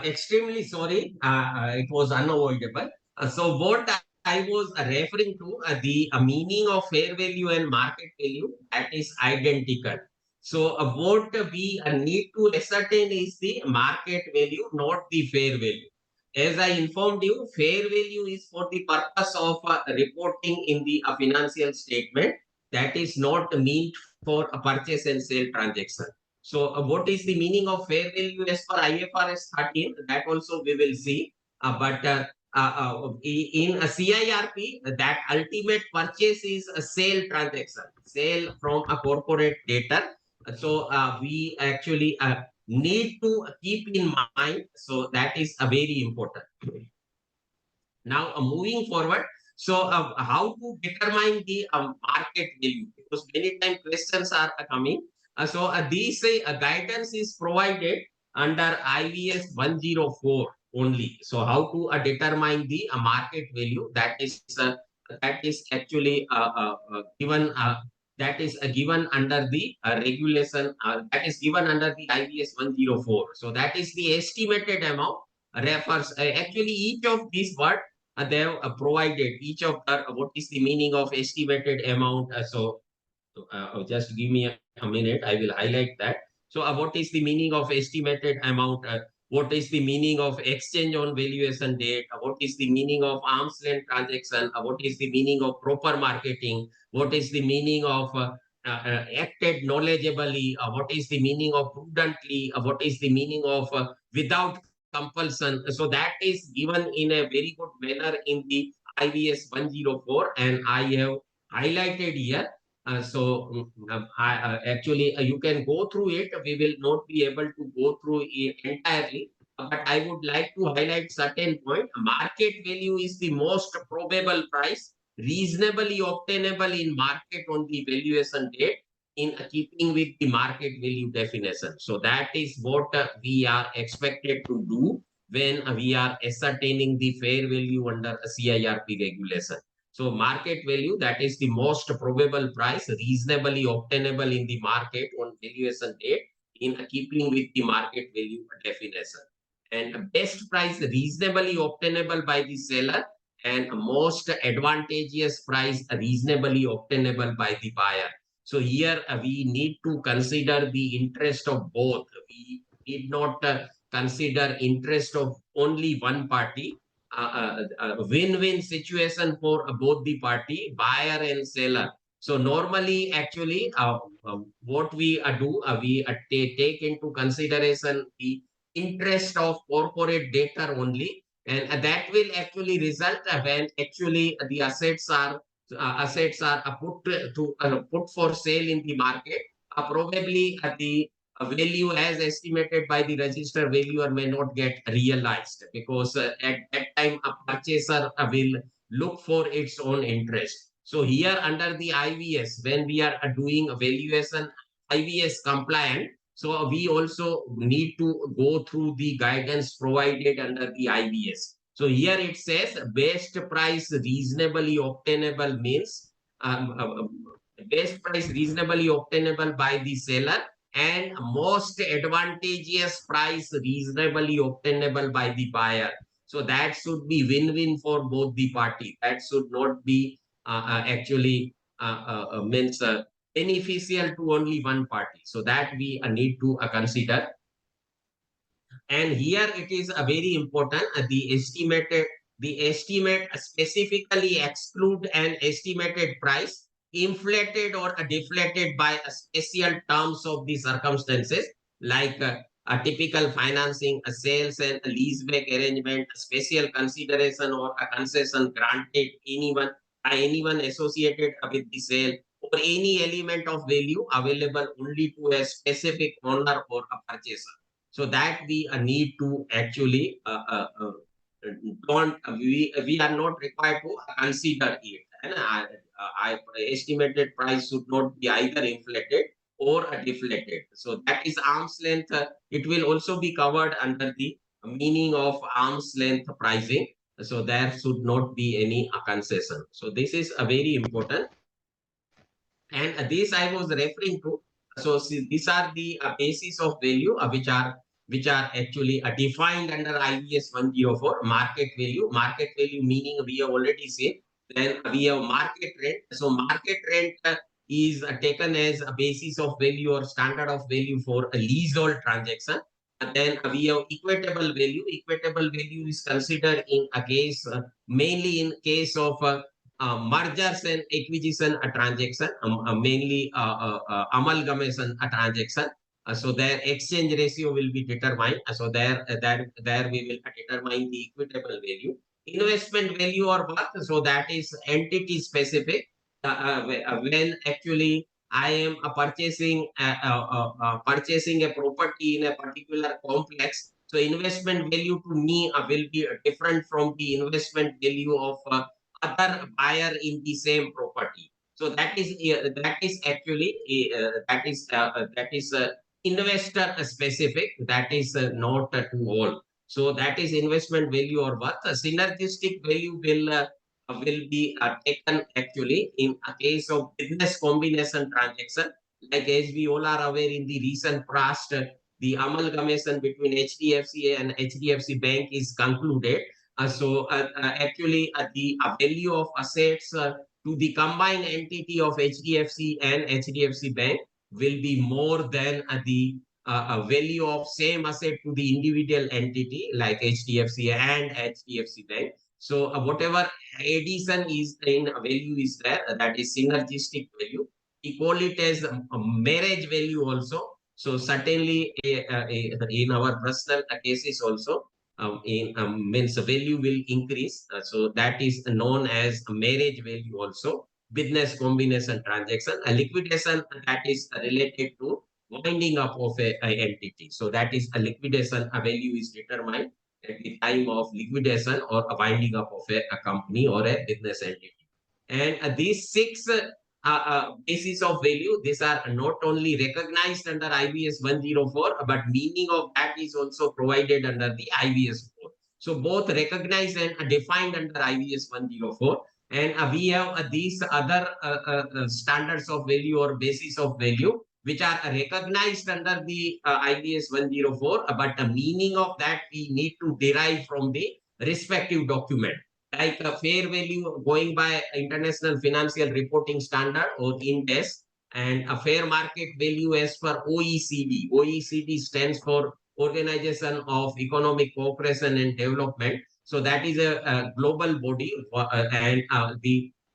Extremely sorry. It was unavoidable. So what I was referring to, the meaning of fair value and market value, that is identical. So what we need to ascertain is the market value, not the fair value. As I informed you, fair value is for the purpose of reporting in the financial statement. That is not meant for a purchase and sale transaction. So, what is the meaning of fair value as per IFRS 13? That also we will see. But in a CIRP, that ultimate purchase is a sale transaction, sale from a corporate debtor. So, we actually need to keep in mind. So, that is a very important. Now, moving forward, so how to determine the market value? Because many times questions are coming. These guidance is provided under IVS 104 only. So, how to determine the market value? That is actually given. That is given under the regulation. That is given under the IVS 104. So, that is the estimated amount refers actually each of these words they have provided each of what is the meaning of estimated amount. Just give me a minute. I will highlight that. So, what is the meaning of estimated amount? What is the meaning of exchange on valuation date? What is the meaning of arm's length transaction? What is the meaning of proper marketing? What is the meaning of acted knowledgeably? What is the meaning of prudently? What is the meaning of without compulsion? So, that is given in a very good manner in the IVS 104, and I have highlighted here. Actually, you can go through it. We will not be able to go through it entirely, but I would like to highlight certain point. Market value is the most probable price reasonably obtainable in market on the valuation date in keeping with the market value definition. So that is what we are expected to do when we are ascertaining the fair value under a CIRP regulation. So market value, that is the most probable price reasonably obtainable in the market on valuation date in keeping with the market value definition. And best price reasonably obtainable by the seller and most advantageous price reasonably obtainable by the buyer. So here we need to consider the interest of both. We need not consider interest of only one party. A win-win situation for both the party, buyer and seller. So normally, actually, what we do, we take into consideration the interest of corporate debtor only, and that will actually result when actually the assets are put for sale in the market. Probably the value as estimated by the register valuer may not get realized because at that time a purchaser will look for its own interest. So here under the IVS, when we are doing a valuation IVS compliant, so we also need to go through the guidance provided under the IVS. So here it says best price reasonably obtainable means best price reasonably obtainable by the seller and most advantageous price reasonably obtainable by the buyer. So that should be win-win for both the parties. That should not be actually means beneficial to only one party. So that we need to consider. And here it is a very important the estimate specifically exclude an estimated price inflated or deflated by a special terms of the circumstances like a typical financing, a sales and a leaseback arrangement, a special consideration or a concession granted anyone associated with the sale, or any element of value available only to a specific owner or a purchaser. So that we need to actually don't we are not required to consider it. And estimated price should not be either inflated or deflated. So that is arm's length. It will also be covered under the meaning of arm's length pricing. So there should not be any concession. So this is a very important. And this I was referring to. So see, these are the basis of value which are which are actually defined under IBS 104. Market value meaning we have already said. Then we have market rent. So market rent is taken as a basis of value or standard of value for a leasehold transaction. And then we have equitable value. Equitable value is considered in a case, mainly in case of mergers and acquisition transaction, mainly amalgamation transaction. So their exchange ratio will be determined. So there we will determine the equitable value. Investment value or worth. So that is entity specific. When actually I am purchasing a property in a particular complex. So investment value to me will be different from the investment value of other buyer in the same property. So that is actually that is investor specific. That is not to all. So that is investment value or worth. A synergistic value will be taken actually in a case of business combination transaction. Like as we all are aware in the recent past, the amalgamation between HDFC and HDFC Bank is concluded. Actually, the value of assets to the combined entity of HDFC and HDFC Bank will be more than value of same asset to the individual entity like HDFC and HDFC Bank. So whatever addition is in value is there, that is synergistic value. We call it as a marriage value also. So certainly in our personal cases also, in means value will increase. So that is known as marriage value also. Business combination transaction, a liquidation that is related to winding up of a entity. So that is a liquidation, a value is determined at the time of liquidation or a winding up of a company or a business entity. And these six bases of value, these are not only recognized under IBS 104, but meaning of that is also provided under the IBS 4. So both recognized and defined under IBS 104. And we have these other standards of value or basis of value, which are recognized under the IBS 104, but the meaning of that we need to derive from the respective document. Like a fair value going by International Financial Reporting Standard or Index, and a fair market value as per OECD. OECD stands for Organization of Economic Cooperation and Development. So that is a global body,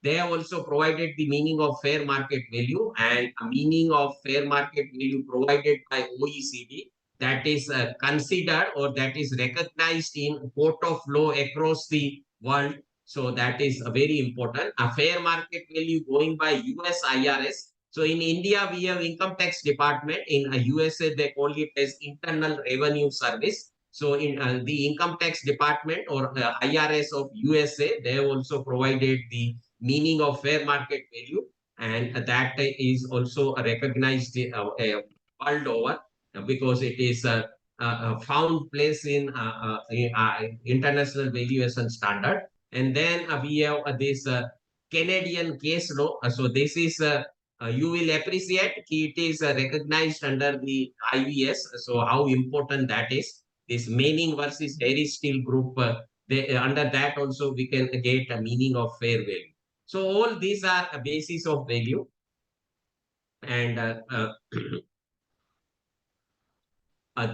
they have also provided the meaning of fair market value, and a meaning of fair market value provided by OECD, that is considered or that is recognized in court of law across the world. So that is very important. A fair market value going by US IRS. So in India, we have income tax department. In USA, they call it as Internal Revenue Service. So in the income tax department or IRS of USA, they have also provided the meaning of fair market value, and that is also recognized world over because it is found place in international valuation standard. And then we have this Canadian case law. So this is you will appreciate it is recognized under the IBS. So how important that is. This Manning versus Harris Steel Group. Under that also we can get a meaning of fair value. So all these are a basis of value, and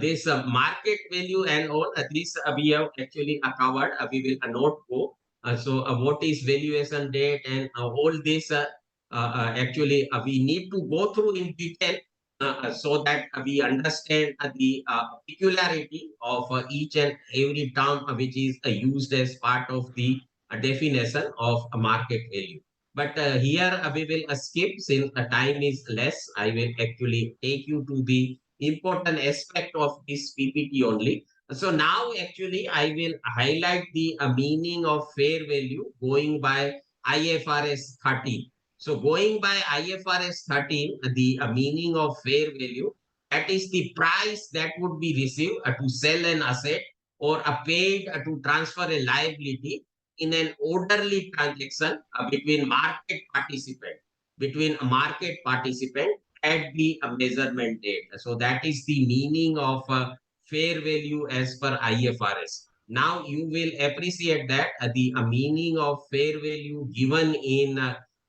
this market value and all this we have actually covered. We will not go. What is valuation date and all this actually we need to go through in detail so that we understand the peculiarity of each and every term which is used as part of the definition of a market value. But here we will skip since the time is less. I will actually take you to the important aspect of this PPT only. So now actually I will highlight the meaning of fair value going by IFRS 13. So going by IFRS 13, the meaning of fair value, that is the price that would be received to sell an asset or paid to transfer a liability in an orderly transaction between a market participant at the measurement date. So that is the meaning of fair value as per IFRS. Now you will appreciate that the meaning of fair value given in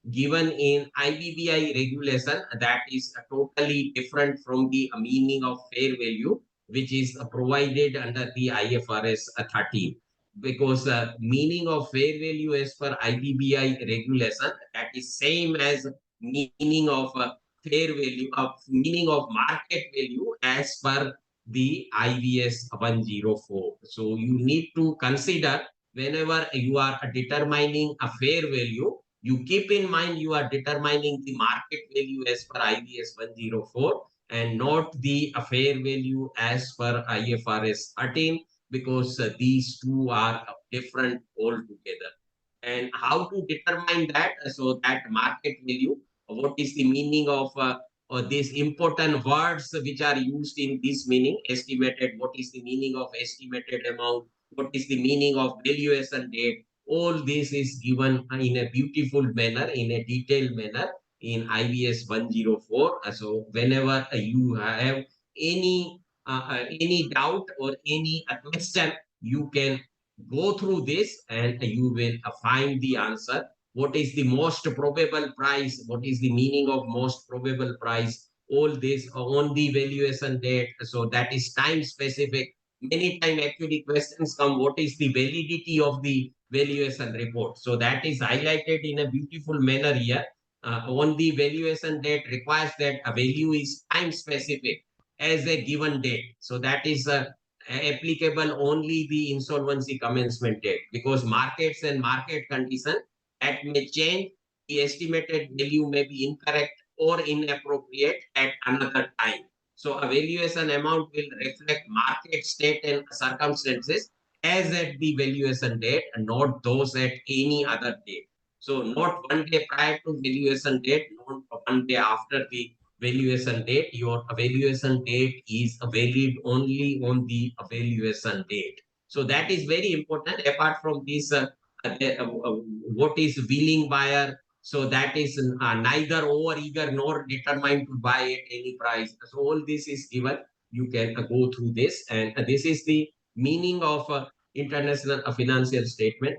IBBI regulation, that is totally different from the meaning of fair value which is provided under the IFRS 13, because meaning of fair value as per IBBI regulation, that is same as meaning of fair value of meaning of market value as per the IBS 104. So you need to consider, whenever you are determining a fair value, you keep in mind you are determining the market value as per IBS 104 and not the fair value as per IFRS 13, because these two are different altogether. And how to determine that? So that market value, what is the meaning of these important words which are used in this meaning? Estimated, what is the meaning of estimated amount? What is the meaning of valuation date? All this is given in a beautiful manner, in a detailed manner in IBS 104. So whenever you have any doubt or any question, you can go through this and you will find the answer. What is the most probable price? What is the meaning of most probable price? All this on the valuation date. So that is time specific. Many time actually questions come, what is the validity of the valuation report? So that is highlighted in a beautiful manner here. On the valuation date requires that a value is time specific as a given date. So that is applicable only the insolvency commencement date, because markets and market condition that may change, the estimated value may be incorrect or inappropriate at another time. So a valuation amount will reflect market state and circumstances as at the valuation date and not those at any other date. So not one day prior to valuation date, not one day after the valuation date. Your valuation date is valid only on the valuation date. So that is very important. Apart from this, what is willing buyer? So that is neither over eager nor determined to buy at any price. So all this is given. You can go through this, and this is the meaning of international financial statement.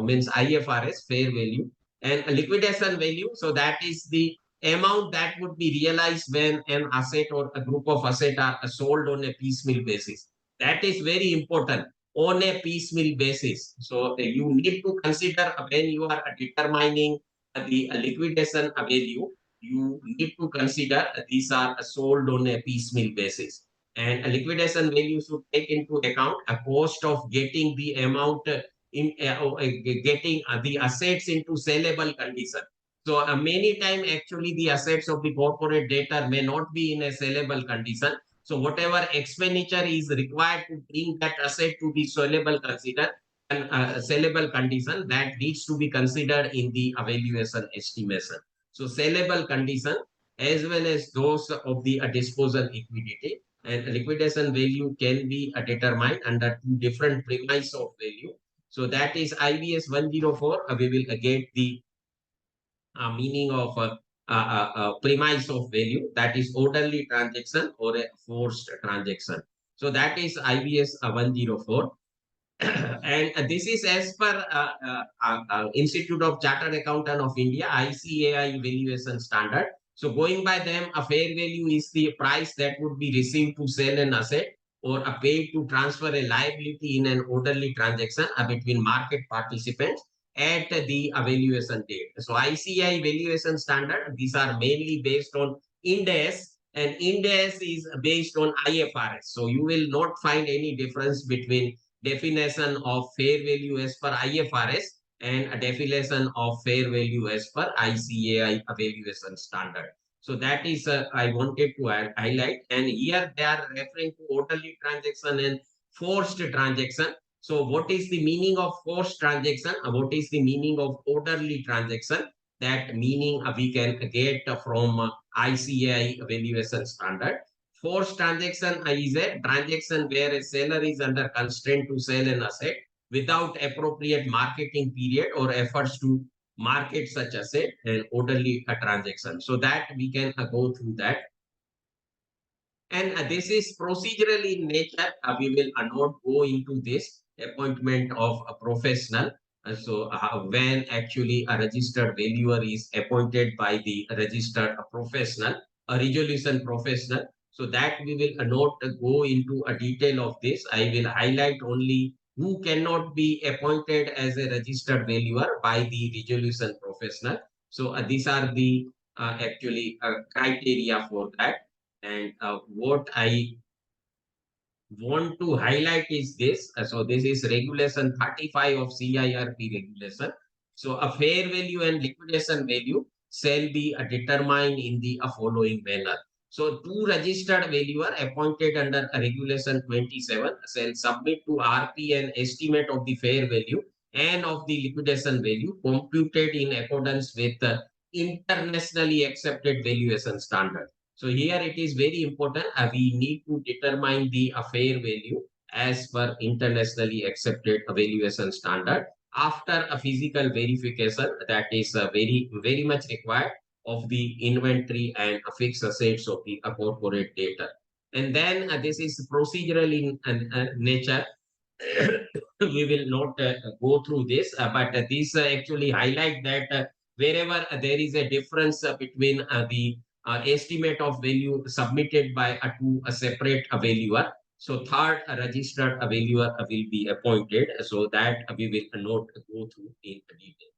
Means IFRS fair value and liquidation value. So that is the amount that would be realized when an asset or a group of assets are sold on a piecemeal basis. That is very important, on a piecemeal basis. So you need to consider when you are determining the liquidation value, you need to consider these are sold on a piecemeal basis. And a liquidation value should take into account a cost of getting the amount getting the assets into sellable condition. So many time actually the assets of the corporate debtor may not be in a sellable condition. So whatever expenditure is required to bring that asset to the sellable condition, that needs to be considered in the evaluation estimation. So sellable condition as well as those of the disposal equity and liquidation value can be determined under two different premise of value. So that is IBS 104. We will get the meaning of premise of value, that is orderly transaction or a forced transaction. So that is IBS 104. And this is as per Institute of Chartered Accountant of India, ICAI valuation standard. So going by them, a fair value is the price that would be received to sell an asset or a paid to transfer a liability in an orderly transaction between market participants at the valuation date. So ICAI valuation standard, these are mainly based on Ind AS, and Ind AS is based on IFRS. So you will not find any difference between definition of fair value as per IFRS and a definition of fair value as per ICAI valuation standard. So that is I wanted to highlight. And here they are referring to orderly transaction and forced transaction. So what is the meaning of forced transaction? What is the meaning of orderly transaction? That meaning we can get from ICAI valuation standard. Forced transaction is a transaction where a seller is under constraint to sell an asset without appropriate marketing period or efforts to market such asset, and orderly transaction. So that we can go through that. And this is procedural in nature. We will not go into this appointment of a professional. When actually a registered valuer is appointed by the registered professional, a resolution professional, so that we will not go into a detail of this. I will highlight only who cannot be appointed as a registered valuer by the resolution professional. So these are the actually criteria for that. And what I want to highlight is this. So this is regulation 35 of CIRP regulation. So a fair value and liquidation value shall be determined in the following manner. So two registered valuer appointed under regulation 27 shall submit to RP an estimate of the fair value and of the liquidation value computed in accordance with internationally accepted valuation standard. So here it is very important. We need to determine the fair value as per internationally accepted valuation standard after a physical verification that is very much required of the inventory and fixed assets of the corporate data. And then this is procedural in nature. We will not go through this, but this actually highlight that wherever there is a difference between the estimate of value submitted by to a separate valuer. So third registered valuer will be appointed, so that we will not go through in detail.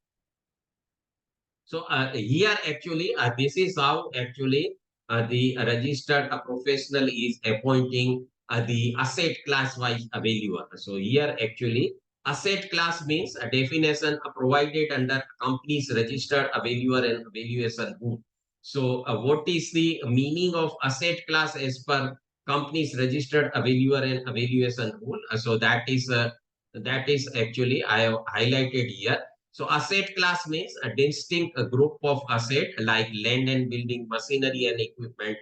So here actually this is how actually the registered professional is appointing the asset class wise valuer. So here actually asset class means a definition provided under company's registered valuer and valuation rule. So what is the meaning of asset class as per company's registered valuer and valuation rule? So that is actually I have highlighted here. So asset class means a distinct group of asset like land and building, machinery and equipment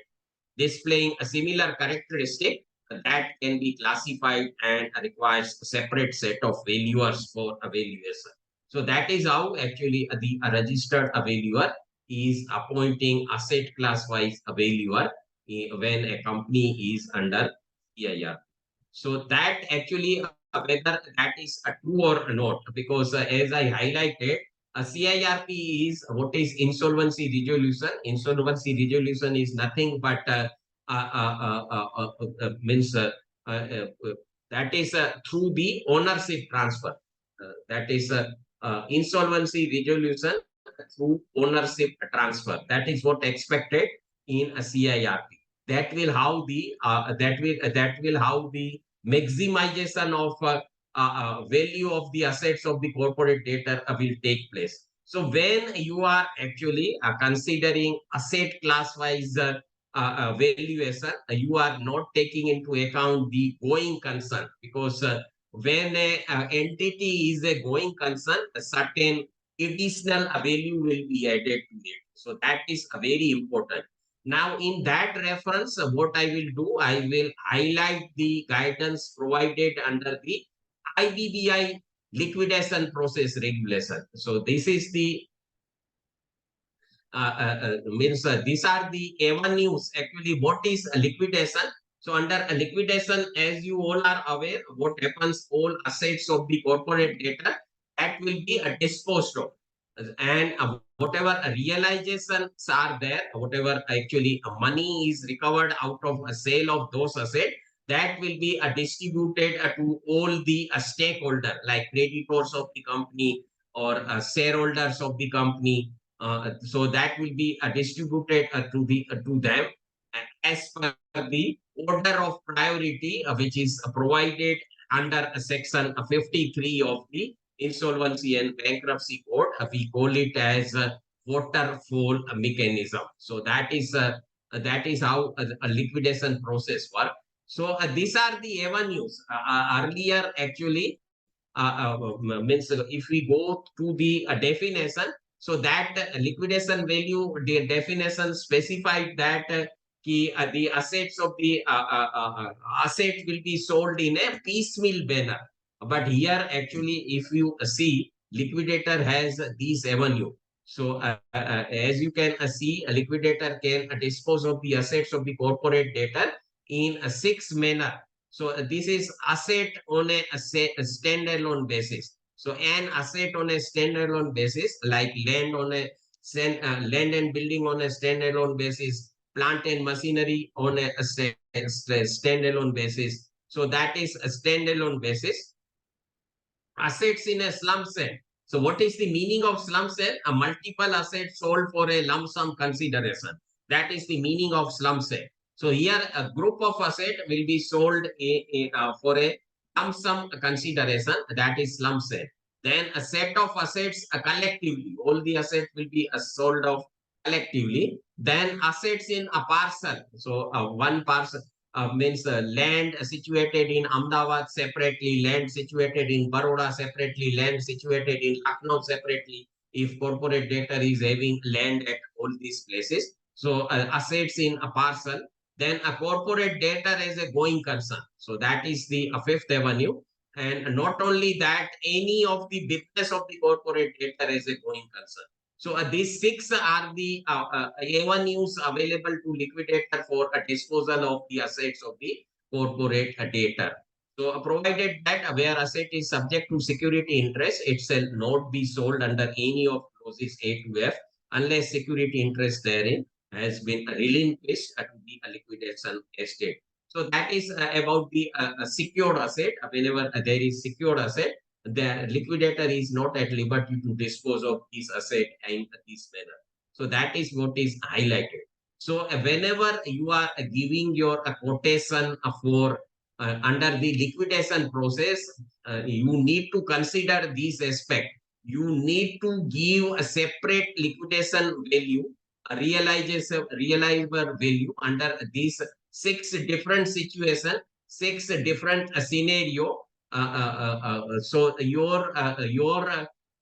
displaying a similar characteristic that can be classified and requires a separate set of valuers for evaluation. So that is how actually the registered valuer is appointing asset class wise valuer when a company is under EIR. So that actually whether that is a true or not, because as I highlighted, a CIRP is what is insolvency resolution. Insolvency resolution is nothing but means that is through the ownership transfer. That is insolvency resolution through ownership transfer. That is what expected in a CIRP. That will how the maximization of value of the assets of the corporate debtor will take place. So when you are actually considering asset class wise valuation, you are not taking into account the going concern, because when a entity is a going concern, a certain additional value will be added to it. So that is very important. Now, in that reference, what I will do, I will highlight the guidance provided under the IBBI liquidation process regulation. So this is the means these are the avenues. Actually, what is a liquidation? So under a liquidation, as you all are aware, what happens, all assets of the corporate debtor that will be disposed of, and whatever realizations are there, whatever actually money is recovered out of a sale of those assets, that will be distributed to all the stakeholder like creditors of the company or shareholders of the company. So that will be distributed to them as per the order of priority, which is provided under section 53 of the insolvency and bankruptcy code. We call it as a waterfall mechanism. So that is how a liquidation process works. So these are the avenues. Earlier actually means if we go to the definition, so that liquidation value, the definition specified that the assets of the asset will be sold in a piecemeal manner. But here actually, if you see, liquidator has these avenue. So as you can see, a liquidator can dispose of the assets of the corporate debtor in a six manner. So this is asset on a standalone basis. So an asset on a standalone basis, like land on a land and building on a standalone basis, plant and machinery on a standalone basis. So that is a standalone basis. Assets in a slump sale. So what is the meaning of slump sale? A multiple asset sold for a lump sum consideration. That is the meaning of slump sale. So here a group of asset will be sold for a lump sum consideration. That is slump sale. Then a set of assets collectively. All the assets will be sold off collectively. Then assets in a parcel. So one parcel means land situated in Ahmedabad separately, land situated in Baroda separately, land situated in Lucknow separately. If corporate debtor is having land at all these places, so assets in a parcel, then a corporate debtor is a going concern. So that is the Fifth Avenue. And not only that, any of the business of the corporate debtor is a going concern. So these six are the avenues available to liquidator for a disposal of the assets of the corporate debtor. So provided that where asset is subject to security interest, it shall not be sold under any of clauses A to F unless security interest therein has been relinquished to the liquidation estate. So that is about the secured asset. Whenever there is secured asset, the liquidator is not at liberty to dispose of this asset in this manner. So that is what is highlighted. So whenever you are giving your quotation for under the liquidation process, you need to consider this aspect. You need to give a separate liquidation value, a realizable value under these six different situations, six different scenario. So your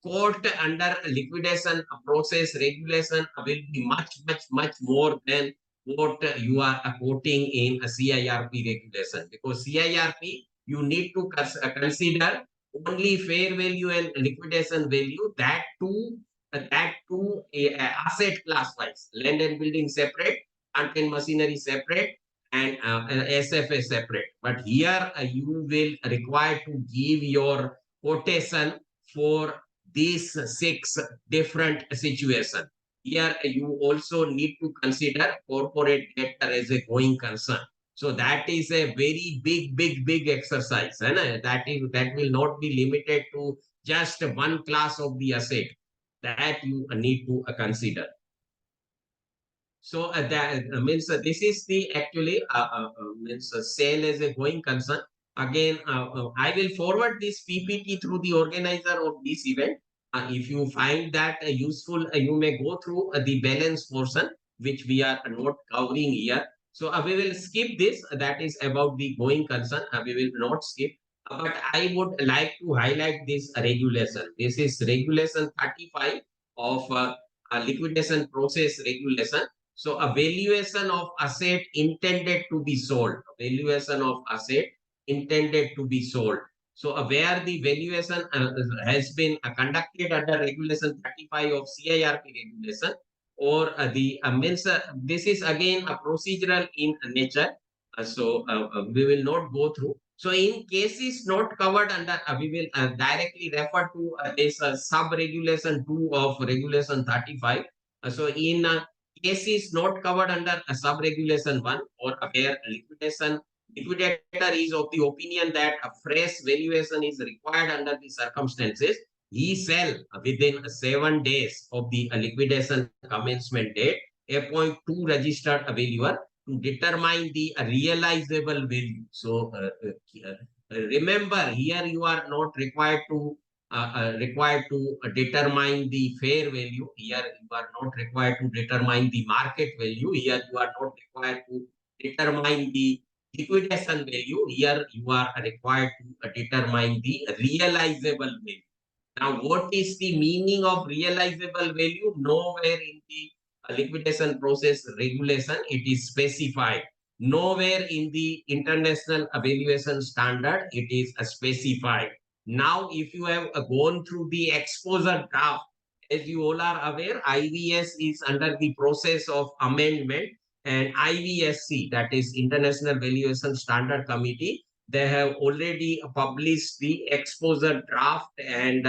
court under liquidation process regulation will be much more than what you are quoting in a CIRP regulation, because CIRP you need to consider only fair value and liquidation value, that too asset class wise, land and building separate, plant and machinery separate, and SFA separate. But here you will require to give your quotation for these six different situations. Here you also need to consider corporate debtor as a going concern. So that is a very big exercise, and that will not be limited to just one class of the asset. That you need to consider. So that means this is the actually means sale as a going concern. Again, I will forward this PPT through the organizer of this event. If you find that useful, you may go through the balance portion, which we are not covering here. So we will skip this. That is about the going concern. We will not skip. But I would like to highlight this regulation. This is regulation 35 of liquidation process regulation. So a valuation of asset intended to be sold, valuation of asset intended to be sold. So where the valuation has been conducted under regulation 35 of CIRP regulation, or the means this is again a procedural in nature. We will not go through. So in cases not covered under, we will directly refer to this sub-regulation 2 of regulation 35. So in cases not covered under a sub-regulation 1, or where liquidator is of the opinion that a fresh valuation is required under the circumstances, he shall within 7 days of the liquidation commencement date appoint two registered valuer to determine the realizable value. So remember, here you are not required to determine the fair value. Here you are not required to determine the market value. Here you are not required to determine the liquidation value. Here you are required to determine the realizable value. Now, what is the meaning of realizable value? Nowhere in the liquidation process regulation it is specified. Nowhere in the international evaluation standard it is specified. Now, if you have gone through the exposure draft, as you all are aware, IVS is under the process of amendment. And IVSC, that is International Valuation Standard Committee, they have already published the exposure draft and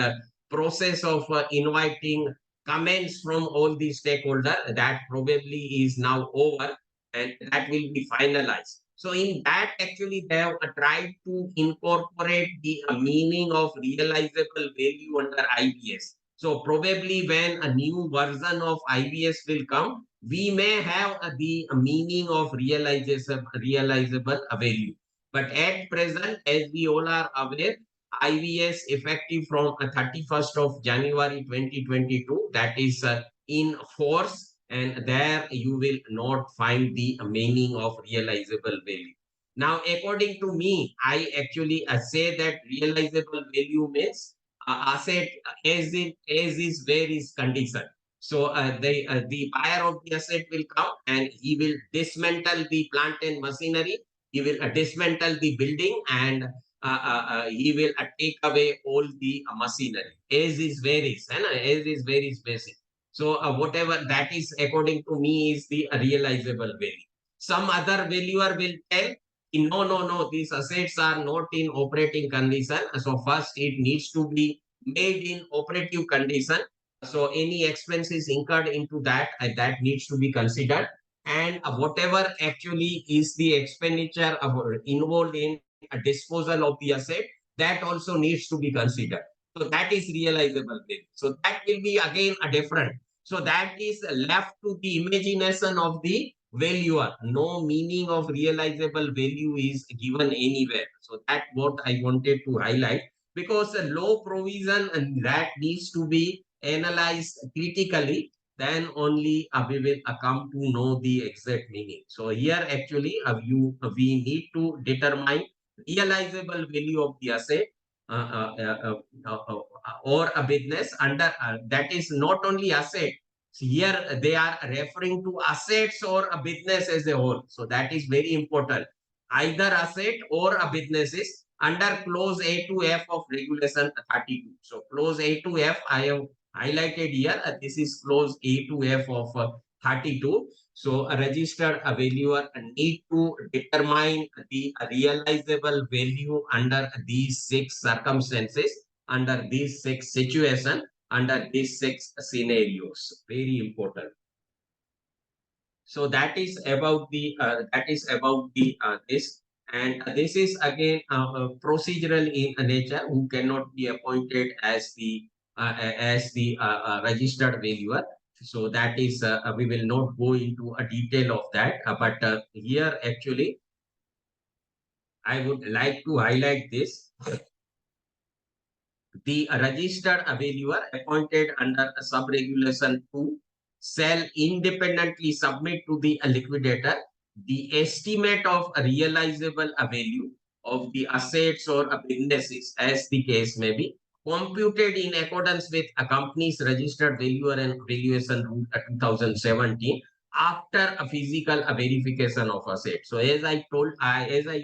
process of inviting comments from all the stakeholders. That probably is now over and that will be finalized. So in that, actually, they have tried to incorporate the meaning of realizable value under IBS. So probably when a new version of IBS will come, we may have the meaning of realizable value. But at present, as we all are aware, IBS effective from 31st of January 2022, that is in force, and there you will not find the meaning of realizable value. Now, according to me, I actually say that realizable value means asset as is where is condition. So the buyer of the asset will come and he will dismantle the plant and machinery. He will dismantle the building and he will take away all the machinery. As is where is, as is where is basic. So whatever that is, according to me, is the realizable value. Some other valuer will tell, no, no, no, these assets are not in operating condition. So first it needs to be made in operative condition. So any expenses incurred into that, that needs to be considered. And whatever actually is the expenditure involved in a disposal of the asset, that also needs to be considered. So that is realizable value. So that will be again a different. So that is left to the imagination of the valuer. No meaning of realizable value is given anywhere. So that what I wanted to highlight, because a law provision and that needs to be analyzed critically, then only we will come to know the exact meaning. So here actually we need to determine realizable value of the asset uh, uh, or a business under that is not only asset. Here they are referring to assets or a business as a whole. So that is very important. Either asset or a business is under clause A to F of regulation 32. So clause A to F I have highlighted here. This is clause A to F of 32. So a registered valuer need to determine the realizable value under these six circumstances, under these six situations, under these six scenarios. Very important. So that is about the this, and this is again procedural in nature, who cannot be appointed as the registered valuer. So that is we will not go into a detail of that, but here actually I would like to highlight this. The registered valuer appointed under sub-regulation 2 shall independently submit to the liquidator the estimate of a realizable value of the assets or businesses, as the case may be, computed in accordance with a company's registered valuer and valuation rule 2017 after a physical verification of assets. So as I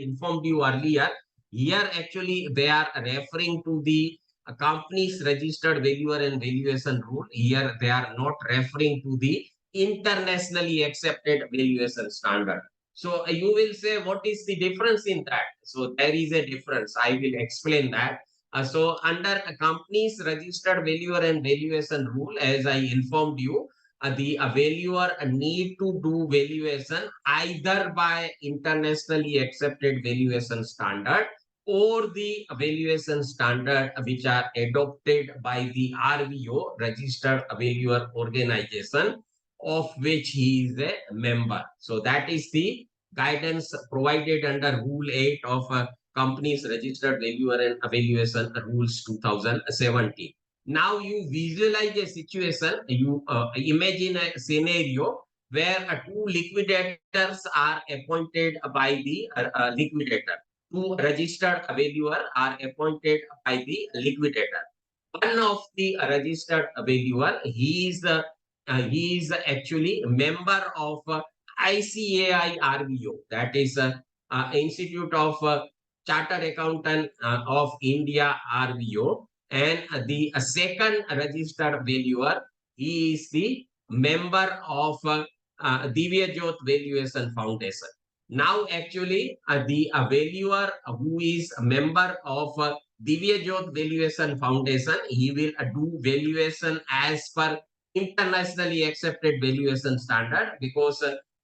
informed you earlier, here actually they are referring to the a company's registered valuer and valuation rule. Here they are not referring to the internationally accepted valuation standard. So you will say, what is the difference in that? So there is a difference. I will explain that. So under a company's registered valuer and valuation rule, as I informed you, the valuer need to do valuation either by internationally accepted valuation standard or the valuation standard which are adopted by the RVO, registered valuer organization, of which he is a member. So that is the guidance provided under Rule 8 of Companies Registered Valuer and Valuation Rules 2017. Now you visualize a situation, you imagine a scenario where two liquidators are appointed by the liquidator. Two registered valuer are appointed by the liquidator. One of the registered valuer, he is actually a member of ICAI RVO, that is Institute of Chartered Accountant of India RVO, and the second registered valuer, he is the member of Divyajot Valuation Foundation. Now, actually, the valuer who is a member of Divyajot Valuation Foundation, he will do valuation as per internationally accepted valuation standard, because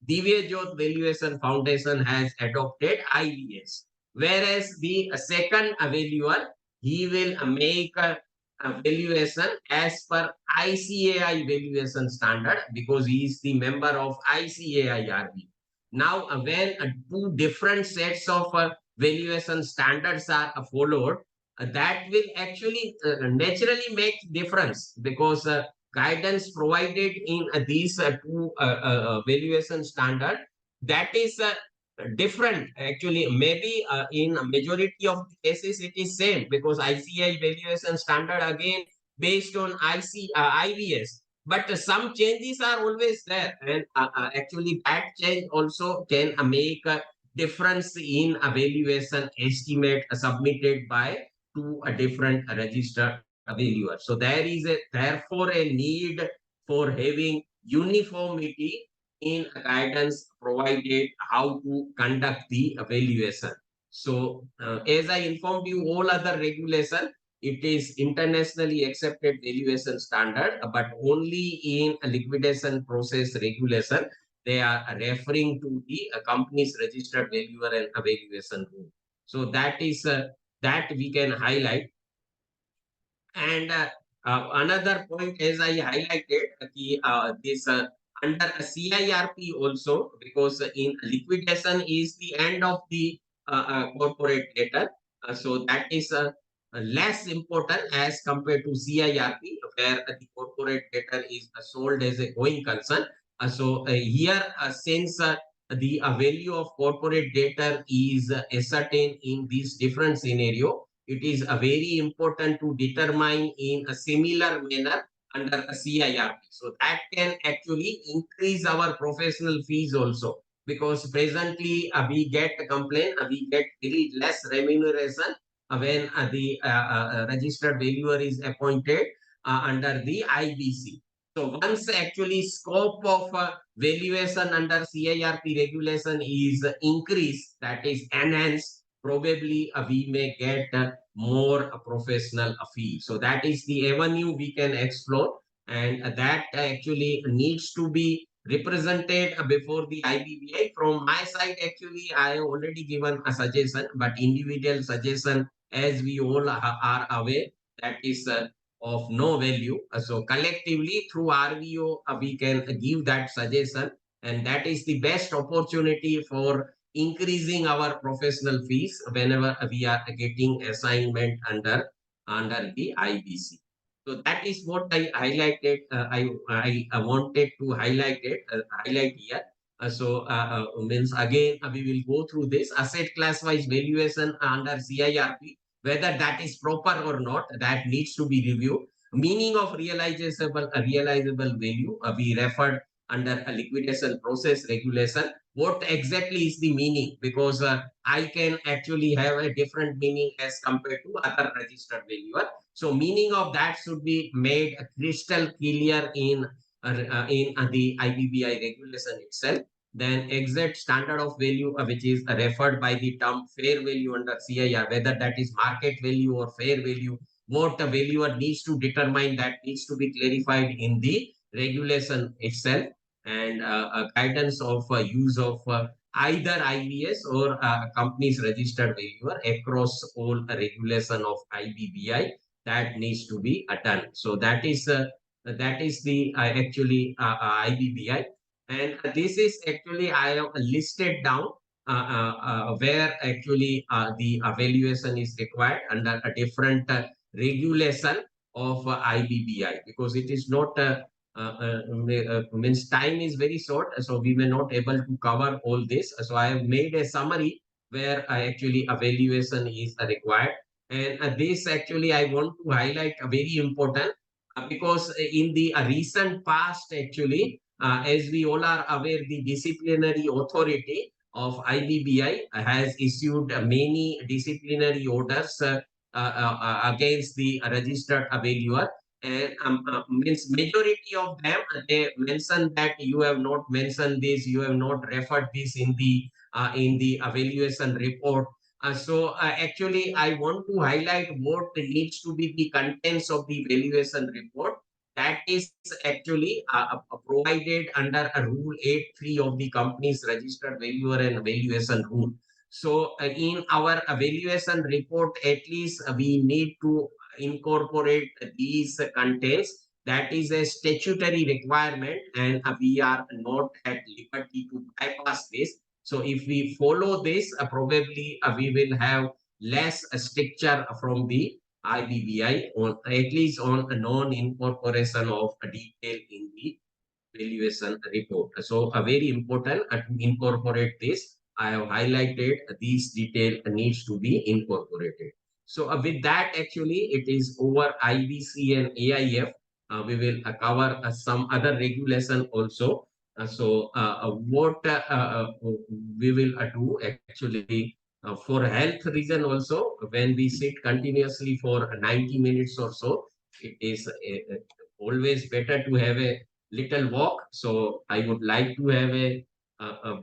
Divyajot Valuation Foundation has adopted IVS. Whereas the second valuer, he will make valuation as per ICAI valuation standard, because he is the member of ICAI-RB. Now, when two different sets of valuation standards are followed, that will actually naturally make difference, because guidance provided in these two valuation standard, that is different. Actually, maybe in a majority of cases it is same, because ICI valuation standard again based on IVS, but some changes are always there, and actually that change also can make a difference in a valuation estimate submitted by to a different registered valuer. So there is therefore a need for having uniformity in guidance provided how to conduct the evaluation. So, as I informed you, all other regulation, it is internationally accepted valuation standard, but only in a liquidation process regulation, they are referring to the company's registered valuer and evaluation rule. So that is that we can highlight. And another point, as I highlighted, this under a CIRP also, because in liquidation is the end of the corporate debtor. So that is less important as compared to CIRP, where the corporate debtor is sold as a going concern. So here, since the value of corporate debtor is ascertained in this different scenario, it is very important to determine in a similar manner under a CIRP. So that can actually increase our professional fees also, because presently we get a complaint, we get very less remuneration when the registered valuer is appointed under the IBC. So once actually scope of valuation under CIRP regulation is increased, that is enhanced, probably we may get more professional fee. So that is the avenue we can explore, and that actually needs to be represented before the IBBI. From my side, actually, I have already given a suggestion, but individual suggestion, as we all are aware, that is of no value. So collectively through RVO, we can give that suggestion, and that is the best opportunity for increasing our professional fees whenever we are getting assignment under the IBC. So that is what I highlighted. I wanted to highlight here. Means again we will go through this asset class wise valuation under CIRP, whether that is proper or not. That needs to be reviewed. Meaning of realizable value, we referred under a liquidation process regulation. What exactly is the meaning? Because I can actually have a different meaning as compared to other registered valuer. So meaning of that should be made crystal clear in the IBBI regulation itself. Then exact standard of value, which is referred by the term fair value under CIR, whether that is market value or fair value, what the valuer needs to determine, that needs to be clarified in the regulation itself. And guidance of use of either IVS or company's registered valuer across all regulation of IBBI, that needs to be done. So that is the actually IBBI, and this is actually I have listed down where actually the evaluation is required under a different regulation of IBBI, because it is not means time is very short, so we may not able to cover all this. So I have made a summary where actually evaluation is required, and this actually I want to highlight a very important because in the recent past actually, as we all are aware, the disciplinary authority of IBBI has issued many disciplinary orders against the registered valuer. And means majority of them, they mention that you have not mentioned this, you have not referred this in the evaluation report. Actually, I want to highlight what needs to be the contents of the valuation report. That is actually provided under a Rule 8.3 of the company's registered valuer and valuation rule. In our evaluation report, at least we need to incorporate these contents. That is a statutory requirement, and we are not at liberty to bypass this. So if we follow this, probably we will have less stricture from the IBBI on at least on a non-incorporation of a detail in the valuation report. So very important to incorporate this. I have highlighted these detail needs to be incorporated. So with that, actually, it is over IBC and AIF. We will cover some other regulation also. What we will do actually for health reason also, when we sit continuously for 90 minutes or so, it is always better to have a little walk. So I would like to have a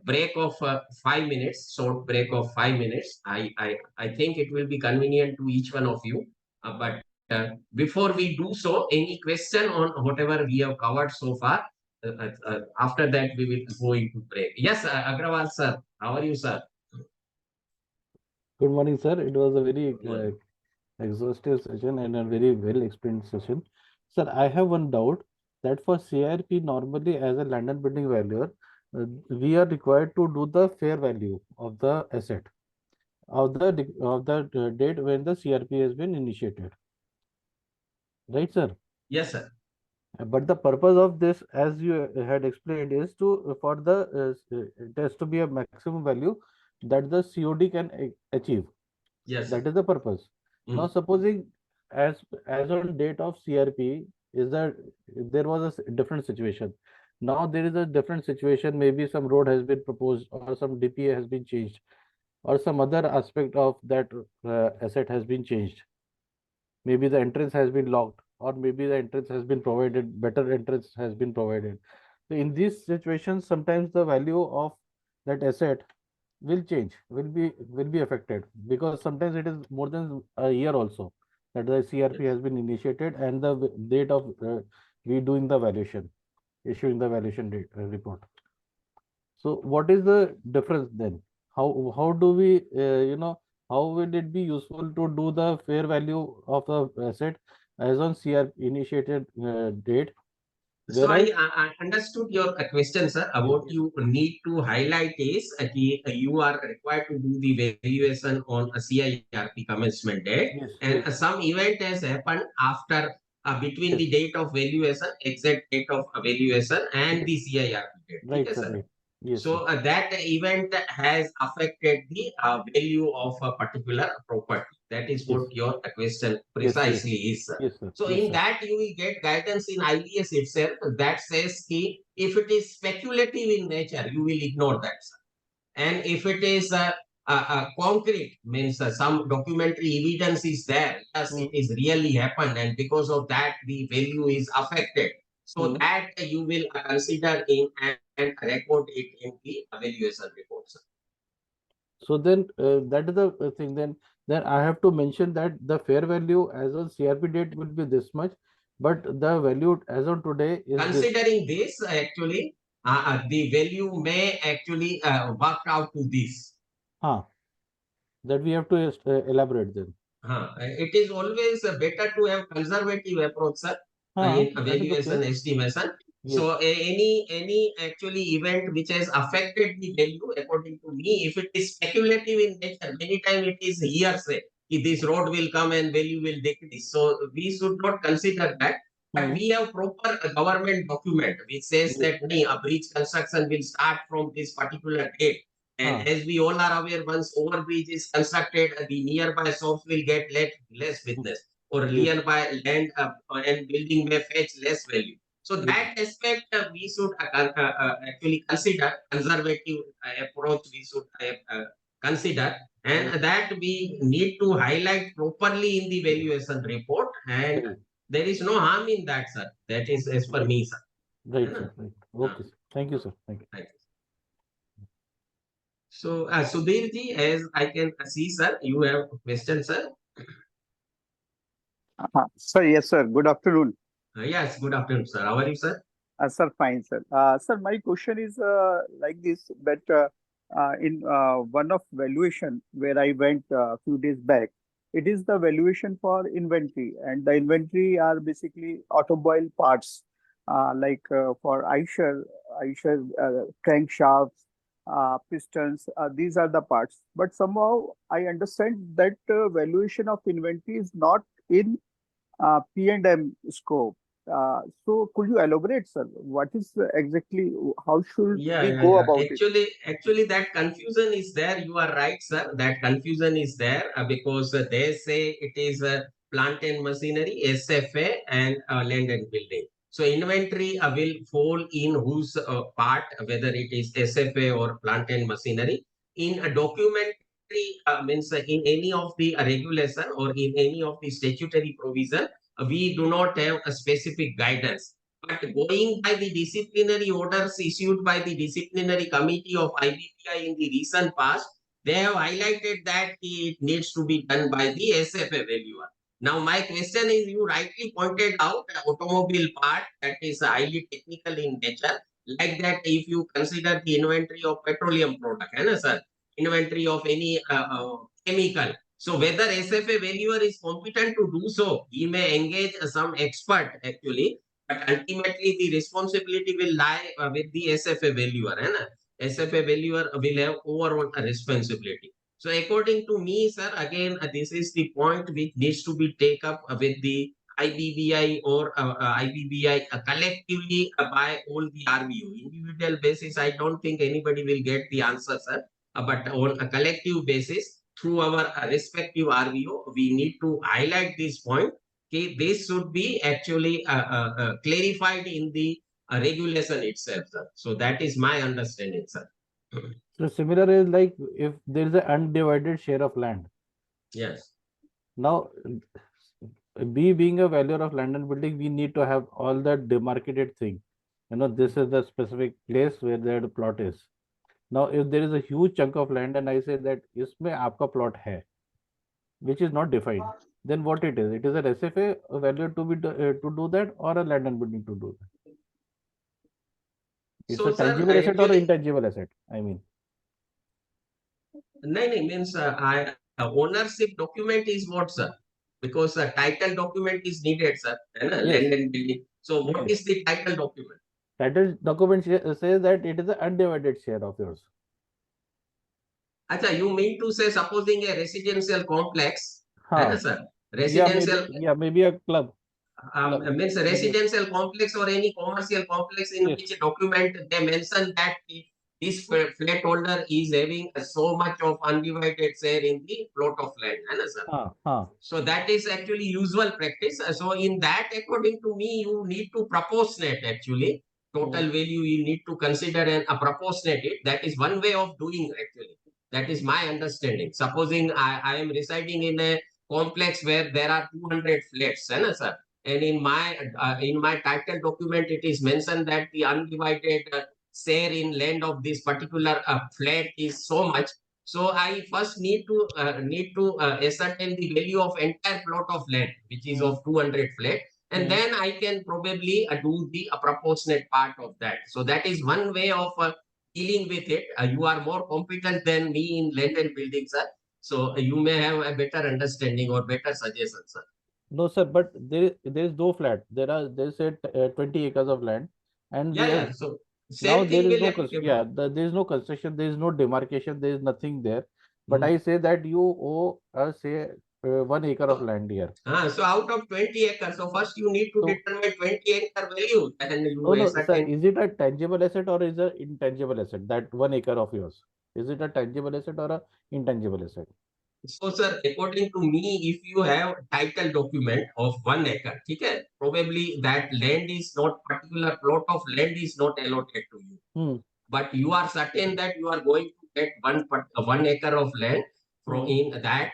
break of 5 minutes, short break of 5 minutes. I think it will be convenient to each one of you. But before we do so, any question on whatever we have covered so far? After that, we will go into break. Yes, Agrawal sir, how are you, sir? Good morning, sir. It was a very Good morning. exhaustive session and a very well explained session. Sir, I have one doubt that for CRP, normally as a land and building valuer, we are required to do the fair value of the asset of the date when the CRP has been initiated. Right, sir? Yes, sir. But the purpose of this, as you had explained, is to for the it has to be a maximum value that the COD can achieve. Yes, sir. That is the purpose. Now, Mm. supposing as on date of CRP, is that there was a different situation. Now there is a different situation. Maybe some road has been proposed, or some DPA has been changed, or some other aspect of that asset has been changed. Maybe the entrance has been locked, or maybe the entrance has been provided, better entrance has been provided. So in these situations, sometimes the value of that asset will change, will be affected, because sometimes it is more than a year also that the CRP Yes. has been initiated, and the date of we doing the valuation, issuing the valuation date, report. So what is the difference then? How do we how will it be useful to do the fair value of the asset as on CRP initiated date, So whereas I understood your question, sir. yes, What you need to highlight is you are required to do the valuation on a CIRP commencement date, yes, and yes, some event has happened after between yes, the date of valuation, exact date of valuation, and yes, the CIRP date. right, Okay, sir, sir. right, yes, sir, So that event has affected the value of a particular property. That is yes, what your question yes, yes, precisely is, sir. yes, sir, So yes, in sir. that you will get guidance in IBS itself that says ki, if it is speculative in nature, you will ignore that, sir. And if it is concrete, means some documentary evidence is there, yes, it Mm, is really happened, and because of that, the value is affected. So mm. that you will consider in and record it in the evaluation reports. So then that is the thing. Then I have to mention that the fair value as on CRP date will be this much, but the value as on today is this. Considering this, actually, the value may actually work out to this. Huh, that we have to elaborate then. It is always better to have conservative approach, sir, Huh, in that is okay. valuation estimation. Yes. So any actually event which has affected the value, according to me, if it is speculative in nature, many times it is hearsay. If this road will come and value will decrease. So we should not consider that. But Hmm. we have proper government document which says Yes. that a bridge construction will start from this particular date. And Huh. as we all are aware, once overbridge is constructed, the nearby shops will get less Hmm. business, or Yes. nearby land and building may fetch less value. So Yes. that aspect we should actually consider conservative approach. We should consider, Yes. and that we need to highlight properly in the valuation report. And Correct. there is no harm in that, sir. That is as per me, sir. Right, है ना? sir. Right. हाँ, Okay, sir. Thank you, sir. Thank you. right. So, Sudhir ji, as I can see, sir, you have a question, sir. Sir, yes, sir. Good afternoon. Yes, good afternoon, sir. How are you, sir? Sir, fine, sir. Sir, my question is like this, that in one of valuation where I went a few days back, it is the valuation for inventory, and the inventory are basically automobile parts, like for Eicher crankshafts, pistons. These are the parts. But somehow I understand that valuation of inventory is not in P&M scope. So could you elaborate, sir? What is exactly, how should Yeah, we yeah, go yeah. about it? Actually, that confusion is there. You are right, sir. That confusion is there because they say it is plant and machinery, SFA, and land and building. So inventory will fall in whose part, whether it is SFA or plant and machinery. In a documentary means in any of the regulation or in any of the statutory provision, we do not have a specific guidance. But going by the disciplinary orders issued by the disciplinary committee of IBPI in the recent past, they have highlighted that it needs to be done by the SFA valuer. Now, my question is, you rightly pointed out automobile part that is highly technical in nature. Like that, if you consider the inventory of petroleum product, है ना, sir? Inventory of any chemical. So whether SFA valuer is competent to do so, he may engage some expert actually, but ultimately the responsibility will lie with the SFA valuer. है ना? SFA valuer will have overall responsibility. So according to me, sir, again, this is the point which needs to be taken up with the IBBI or IBBI collectively by all the RVU. Individual basis, I don't think anybody will get the answer, sir. But on a collective basis, through our respective RVO, we need to highlight this point. Okay, this should be actually clarified in the regulation itself, sir. So that is my understanding, sir. So similar is like if there is an undivided share of land. Yes. Now, we being a valuer of land and building, we need to have all that demarcated thing. This is the specific place where the plot is. Now, if there is a huge chunk of land and I say that इसमें आपका plot है, which is not defined, then what it is? It is an SFA valuer to do that, or a land and building to do that. It's a So, sir, tangible asset or actually, intangible asset. I mean, no, means ownership document is what, sir? Because a title document is needed, sir. है ना? yes, Land and building. So, what yes. is the title document? Title document says that it is an undivided share of yours. Acha, you mean to say, supposing a residential complex, है ना, हाँ, sir? maybe, Residential maybe a club, means a maybe. residential complex or any commercial complex in Yes. which document they mention that this flat holder is having so much of undivided share in the plot of land, है ना, sir? हाँ, हाँ. So that is actually usual practice. So in that, according to me, you need to proportionate actually. Total value you need to consider and proportionate it. That is one way of doing actually. That is my understanding. Supposing I am residing in a complex where there are 200 flats, है ना, sir? And in my title document, it is mentioned that the undivided share in land of this particular flat is so much. So I first need to ascertain the value of entire plot of land, which is of 200 flat, and Mm. then I can probably do the proportionate part of that. So that is one way of dealing with it. You are more competent than me in land and building, sir. So you may have a better understanding or better suggestion, sir. No, sir, but there is no flat. There is 20 acres of land, and Yeah, we have yeah. So now same there thing is will no applicable. there is no construction, there is no demarcation, there is nothing there. But Hmm. I say that you owe us say 1 acre of So, land here. so out of 20 acres, so first you need to So determine 20-acre value, and you no, no, sir, ascertain. is it a tangible asset or is it intangible asset? That 1 acre of yours, is it a tangible asset or a intangible asset? So, sir, according to me, if you have title document of 1 acre, okay, probably that land is not particular plot of land is not allotted to you, Hmm. but you are certain that you are going to get 1 acre of land from Hmm. in that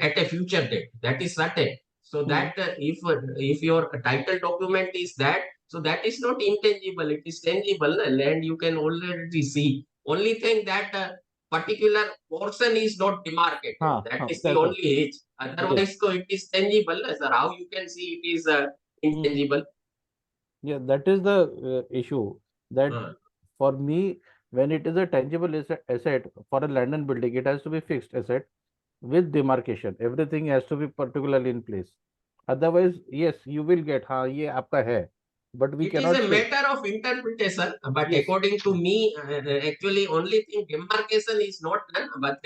at a future date. That is certain. So that if your title document is that, so that is not intangible, it is tangible. Land you can already see. Only thing that particular portion is not demarcated. That is the That's right. only age. Otherwise, so it is tangible. Sir, how you can see it is intangible? Yeah, that is the issue. That Uh, for me, when it is a tangible asset for a land and building, it has to be fixed asset with demarcation. Everything has to be particularly in place. Otherwise, yes, you will get, हाँ ये आपका है, but we It is cannot a say. matter of interpretation, but Yes. according to me, actually, only thing demarcation is not done. But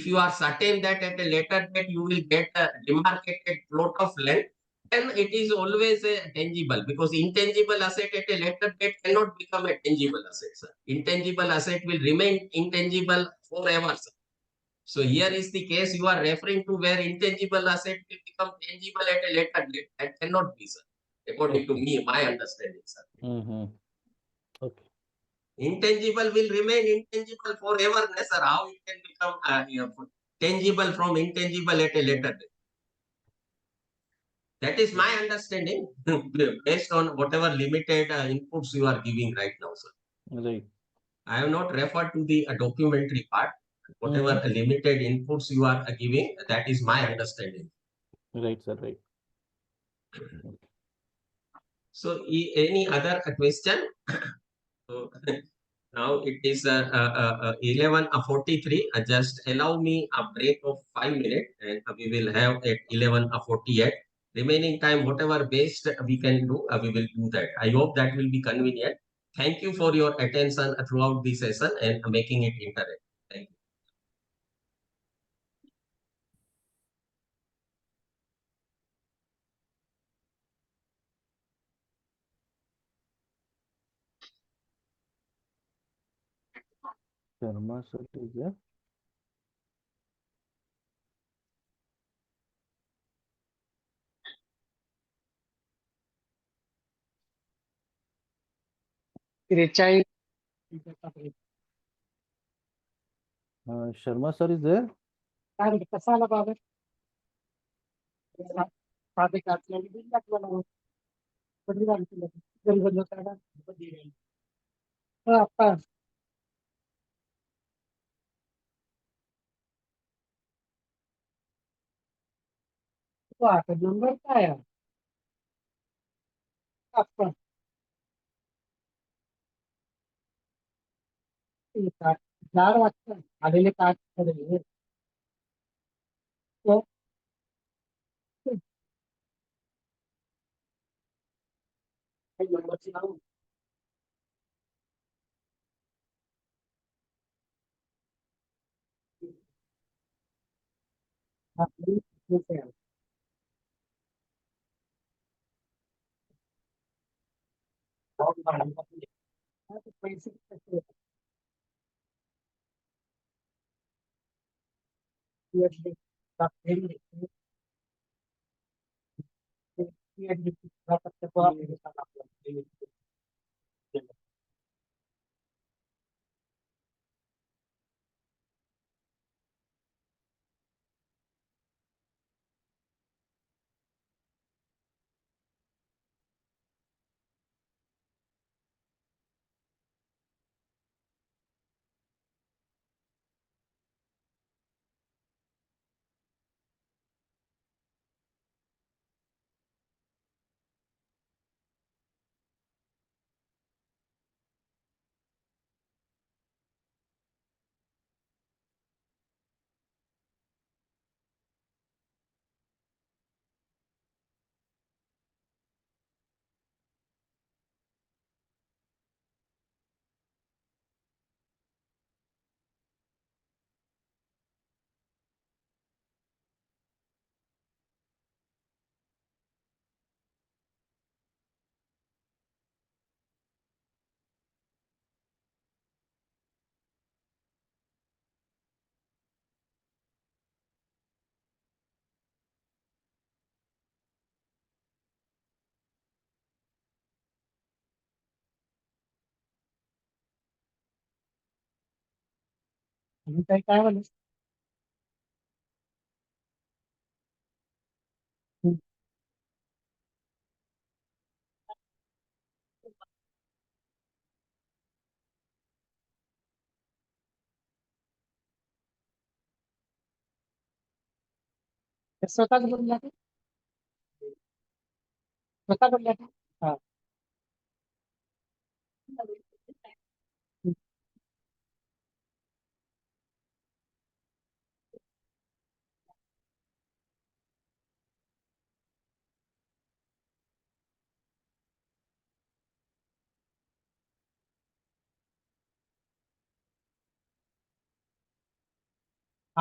if you are certain that at a later date you will get a demarcated plot of land, then it is always a tangible, because intangible asset at a later date cannot become a tangible asset. Sir. Intangible asset will remain intangible forever. Sir. So here is the case you are referring to, where intangible asset will become tangible at a later date. That cannot be, sir. According to Okay. me, my understanding, sir. Mm-hmm. Okay. Intangible will remain intangible forever, sir. How it can become tangible from intangible at a later date? That is my understanding based on whatever limited inputs you are giving right now, sir. Right. I have not referred to the documentary part. Whatever Mm-hmm. limited inputs you are giving, that is my understanding. Right, sir. Right. Okay. So, any other question? So, now it is 11:43. Just allow me a break of 5 minutes, and we will have at 11:48. Remaining time, whatever best we can do, we will do that. I hope that will be convenient. Thank you for your attention throughout the session and making it interactive. Thank you. Sharma sir is there. Rechai Sharma sir is there. and Kasala Baba. Father Katlan, that one. What do you want to do? Then what do you want? तो आपका number क्या है आपका ये card 4 वाजता आलेले card कडे तो नंबरची नाव आपली पैसे पैसे काय म्हणलं स्वतः बोलला ते स्वतः बोलला ते हा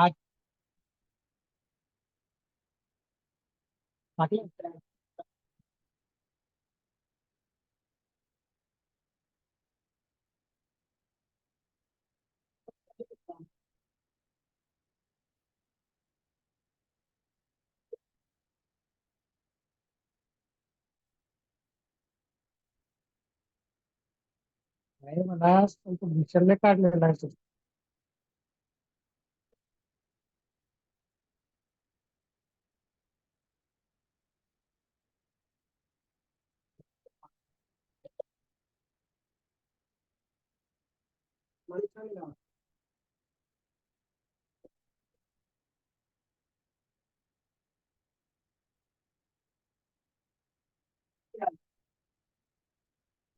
आज बाकी नाही मला विचारले काढलेला आहे तो.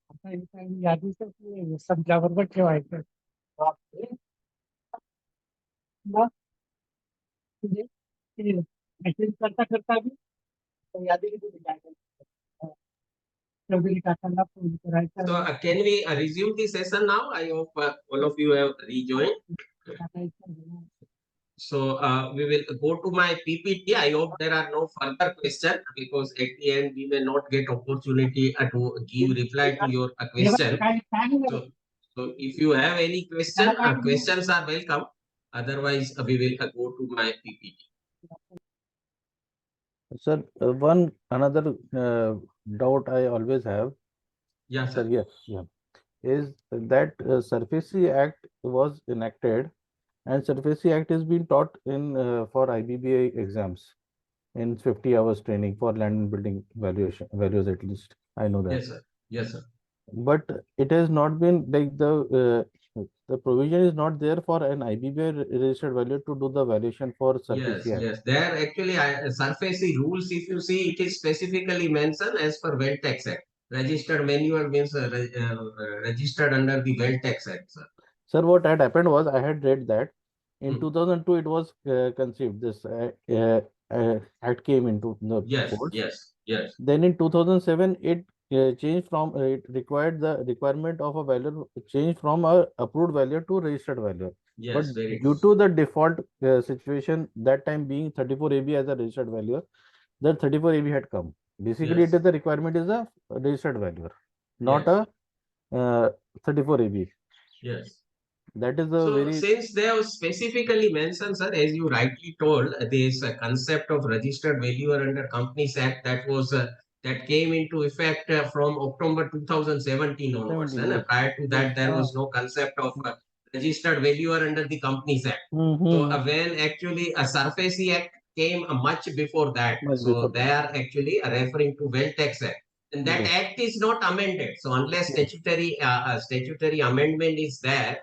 आता हे काय यादीच संपल्याबरोबर ठेवायचं बापरे. मग म्हणजे ते message करता करता बी यादी किती टाकायची. चौधरी काकांना फोन करायचा So can we resume the session now? I hope all of you have rejoined. टाकायचं. So we will go to my PPT. I hope there are no further questions because at the end we may not get opportunity to give reply to your question. काय काय नाही So, so if you have any question, questions are welcome. Otherwise, we will go to my PPT. Sir, one another doubt I always have, Yes, sir, sir. yes, yeah, is that SURFACE Act was enacted, and SURFACE Act is being taught in for IBBA exams in 50 hours training for land and building values at least. I know that. Yes, sir. Yes, sir. But it has not been like the provision is not there for an IBBA registered value to do the valuation for SURFACE Yes, Act. yes. There actually surface rules. If you see, it is specifically mentioned as per Wealth Tax Act. Registered manual means registered under the Wealth Tax Act, sir. Sir, what had happened was I had read that in Hmm. 2002 it was conceived. This act came into the Yes, force. yes, yes, Then in 2007 it changed from it required the requirement of a value change from a approved value to registered value. But yes. Very due good. to the default situation that time being 34 AB as a registered value, the 34 AB had come. Basically, Yes. it is the requirement is a registered value, not Yes. a 34 AB. Yes. That is a So very since they have specifically mentioned, sir, as you rightly told, this concept of registered valuer under Companies Act that came into effect from October 2017 onwards. 17, And yes. prior to that, there was no concept of registered valuer under the Companies Act. So Mm-hmm. when actually a Surface Act came much before that, Much so before they are actually referring to Wealth Tax Act. And that yes. act is not amended. So unless Yes. statutory amendment is there,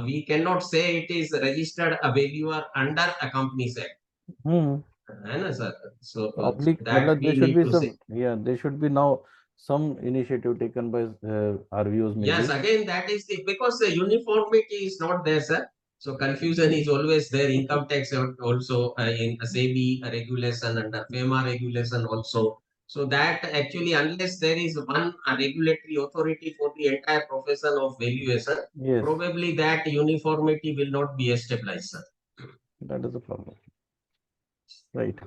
we cannot say it is registered a valuer under a Companies Act. Hmm. है ना sir? So Oblique, that there we should need be to say. some, yeah, there should be now some initiative taken by RVOs Yes, maybe. again that is because the uniformity is not there, sir. So confusion is always there. Income tax also in SEBI regulation under FEMA regulation also. So that actually, unless there is one regulatory authority for the entire profession of valuation, Yes, probably that uniformity will not be established, sir. that is the problem. Right.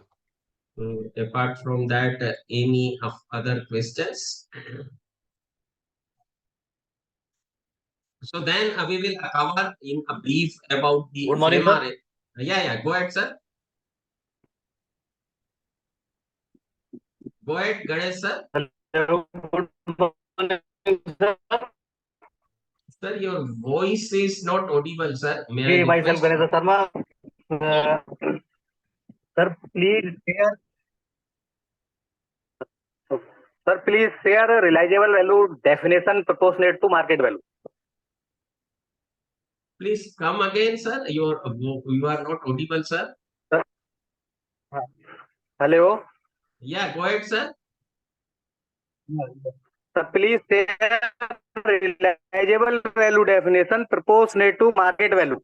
Apart from that, any of other questions? So then we will cover in a brief about the Good morning, FEMA. sir. Yeah, go ahead, sir. Go ahead, Ganesh, sir. Hello, good morning, sir. Sir, your voice is not audible, sir. May I Myself request? Ganesh Sharma. Sir, please share. Sir, please share a realizable value definition proportionate to market value. Please come again, sir. You are not audible, sir. Sir, Hello. Yeah, go ahead, sir. Sir, please share realizable value definition proportionate to market value.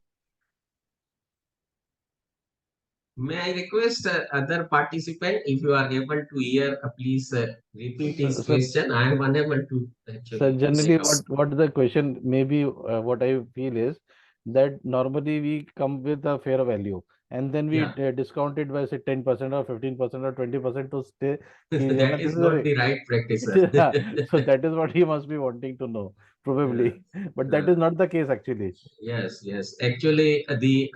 May I request other participant, if you are able to hear, please repeat his Sir, question. I am unable to sir, actually generally, make out. what the question maybe what I feel is that normally we come with a fair value and then we Yeah, discount it by say 10% or 15% or 20% to stay. Yeah, that this is is a not the right practice, sir. yeah, so that is what he must be wanting to know, Yeah. probably. But that Uh, is not the case actually. Yes, yes. Actually, the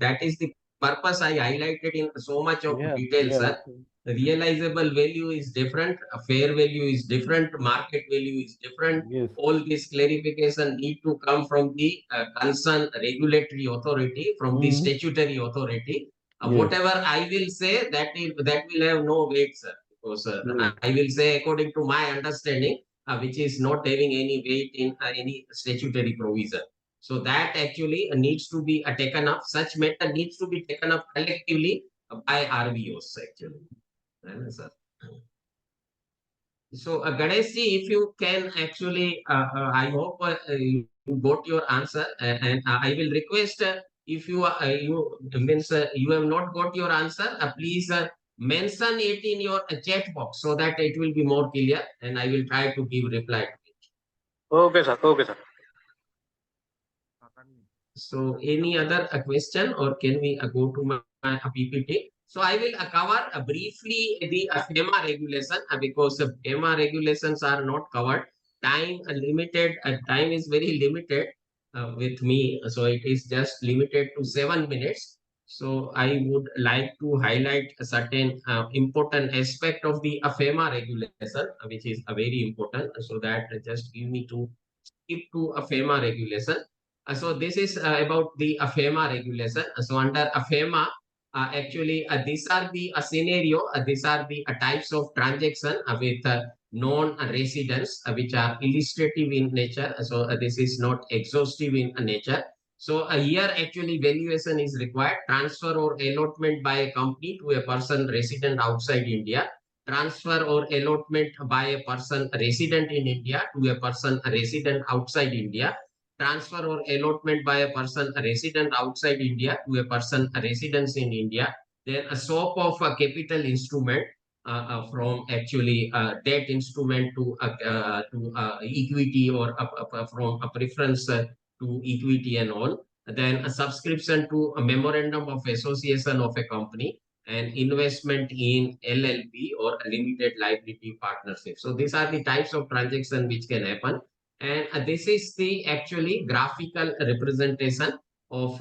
that is the purpose I highlighted in so much of Yeah, detail, yeah, sir. Realizable value is different, a fair value is different, market value is different. yes, All this clarification need to come from the concerned regulatory authority, from the mm, statutory authority. yes, Whatever I will say, that will have no weight, sir, because yes, I will say according to my understanding, which is not having any weight in any statutory provision. So that actually needs to be taken up. Such matter needs to be taken up collectively by RVOs actually. Right, sir? So Ganeshji, if you can actually, I hope you got your answer, and I will request if you means you have not got your answer, please mention it in your chat box so that it will be more clear, and I will try to give reply. Okay, sir. Okay, sir. So any other question, or can we go to my PPT? So I will cover briefly the FEMA regulation because FEMA regulations are not covered. Time limited, time is very limited with me, so it is just limited to 7 minutes. So I would like to highlight a certain important aspect of the FEMA regulation, which is very important. So that just give me to skip to FEMA regulation. So this is about the FEMA regulation. So under FEMA, actually these are the scenario, these are the types of transaction with non-residents which are illustrative in nature. So this is not exhaustive in nature. So here actually valuation is required. Transfer or allotment by a company to a person resident outside India. Transfer or allotment by a person resident in India to a person resident outside India. Transfer or allotment by a person resident outside India to a person residence in India. Then a swap of a capital instrument from actually debt instrument to equity, or from a preference to equity and all. Then a subscription to a memorandum of association of a company, and investment in LLP or a limited liability partnership. So these are the types of transaction which can happen, and this is the actually graphical representation of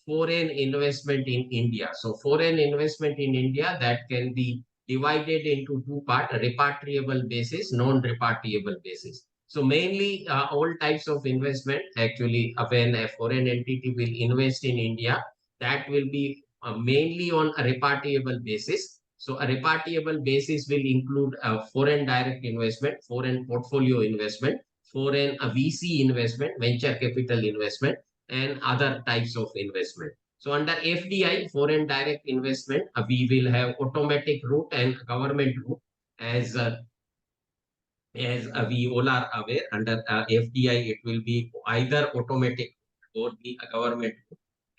foreign investment in India. So foreign investment in India, that can be divided into two parts: repatriable basis, non-repatriable basis. So mainly all types of investment actually, when a foreign entity will invest in India, that will be mainly on a repatriable basis. So a repatriable basis will include foreign direct investment, foreign portfolio investment, foreign VC investment, venture capital investment, and other types of investment. So under FDI, foreign direct investment, we will have automatic route and government route. As we all are aware, under FDI, it will be either automatic or the government,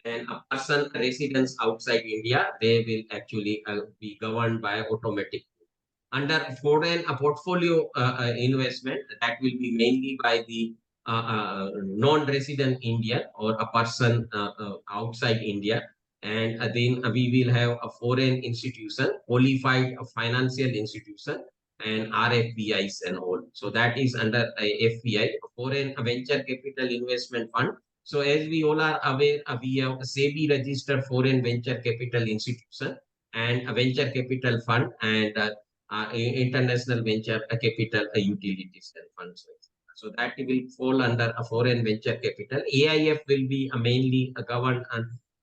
and a person residence outside India, they will actually be governed by automatic. Under foreign portfolio investment, that will be mainly by the non-resident Indian or a person outside India. And then we will have a foreign institution, qualified financial institution, and RFPIs and all. So that is under FPI, foreign venture capital investment fund. So as we all are aware, we have a SEBI registered foreign venture capital institution and a venture capital fund, and international venture capital utilities and funds. So that will fall under a foreign venture capital. AIF will be mainly governed,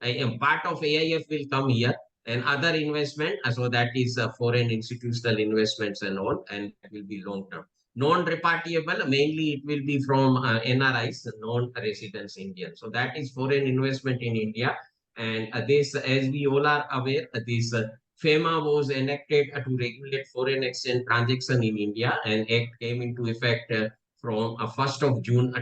and part of AIF will come here, and other investment. So that is foreign institutional investments and all, and that will be long term. Non-repatriable, mainly it will be from NRIs, non-residents Indian. So that is foreign investment in India. And this, as we all are aware, this FEMA was enacted to regulate foreign exchange transaction in India, and Act came into effect from 1st of June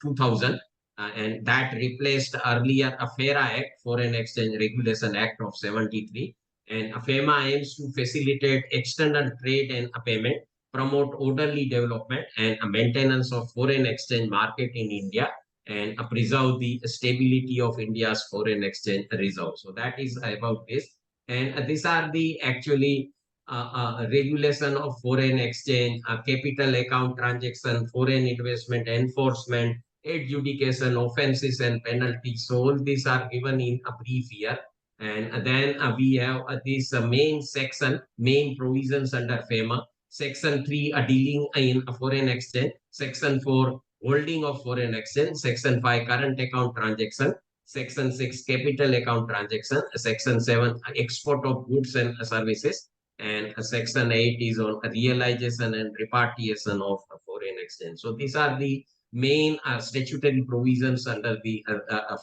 2000, and that replaced earlier FERA Act, Foreign Exchange Regulation Act of 73. And FEMA aims to facilitate external trade and payment, promote orderly development and maintenance of foreign exchange market in India, and preserve the stability of India's foreign exchange reserve. So that is about this. And these are the actually regulation of foreign exchange, capital account transaction, foreign investment enforcement, adjudication, offenses and penalties. So all these are given in a brief here. And then we have this main section, main provisions under FEMA. Section 3, dealing in foreign exchange. Section 4, holding of foreign exchange. Section 5, current account transaction. Section 6, capital account transaction. Section 7, export of goods and services. And Section 8 is on realization and repatriation of foreign exchange. So these are the main statutory provisions under the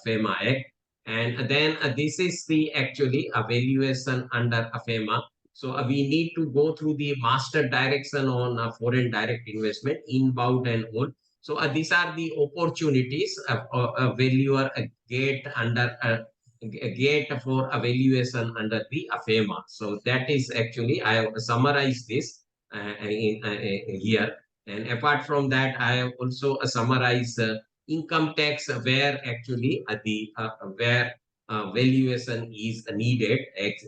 FEMA Act. And then this is the actually evaluation under FEMA. So we need to go through the master direction on foreign direct investment, inbound and all. So these are the opportunities valuer get under get for evaluation under the FEMA. So that is actually I have summarized this here. And apart from that, I have also summarized income tax where actually the where valuation is needed,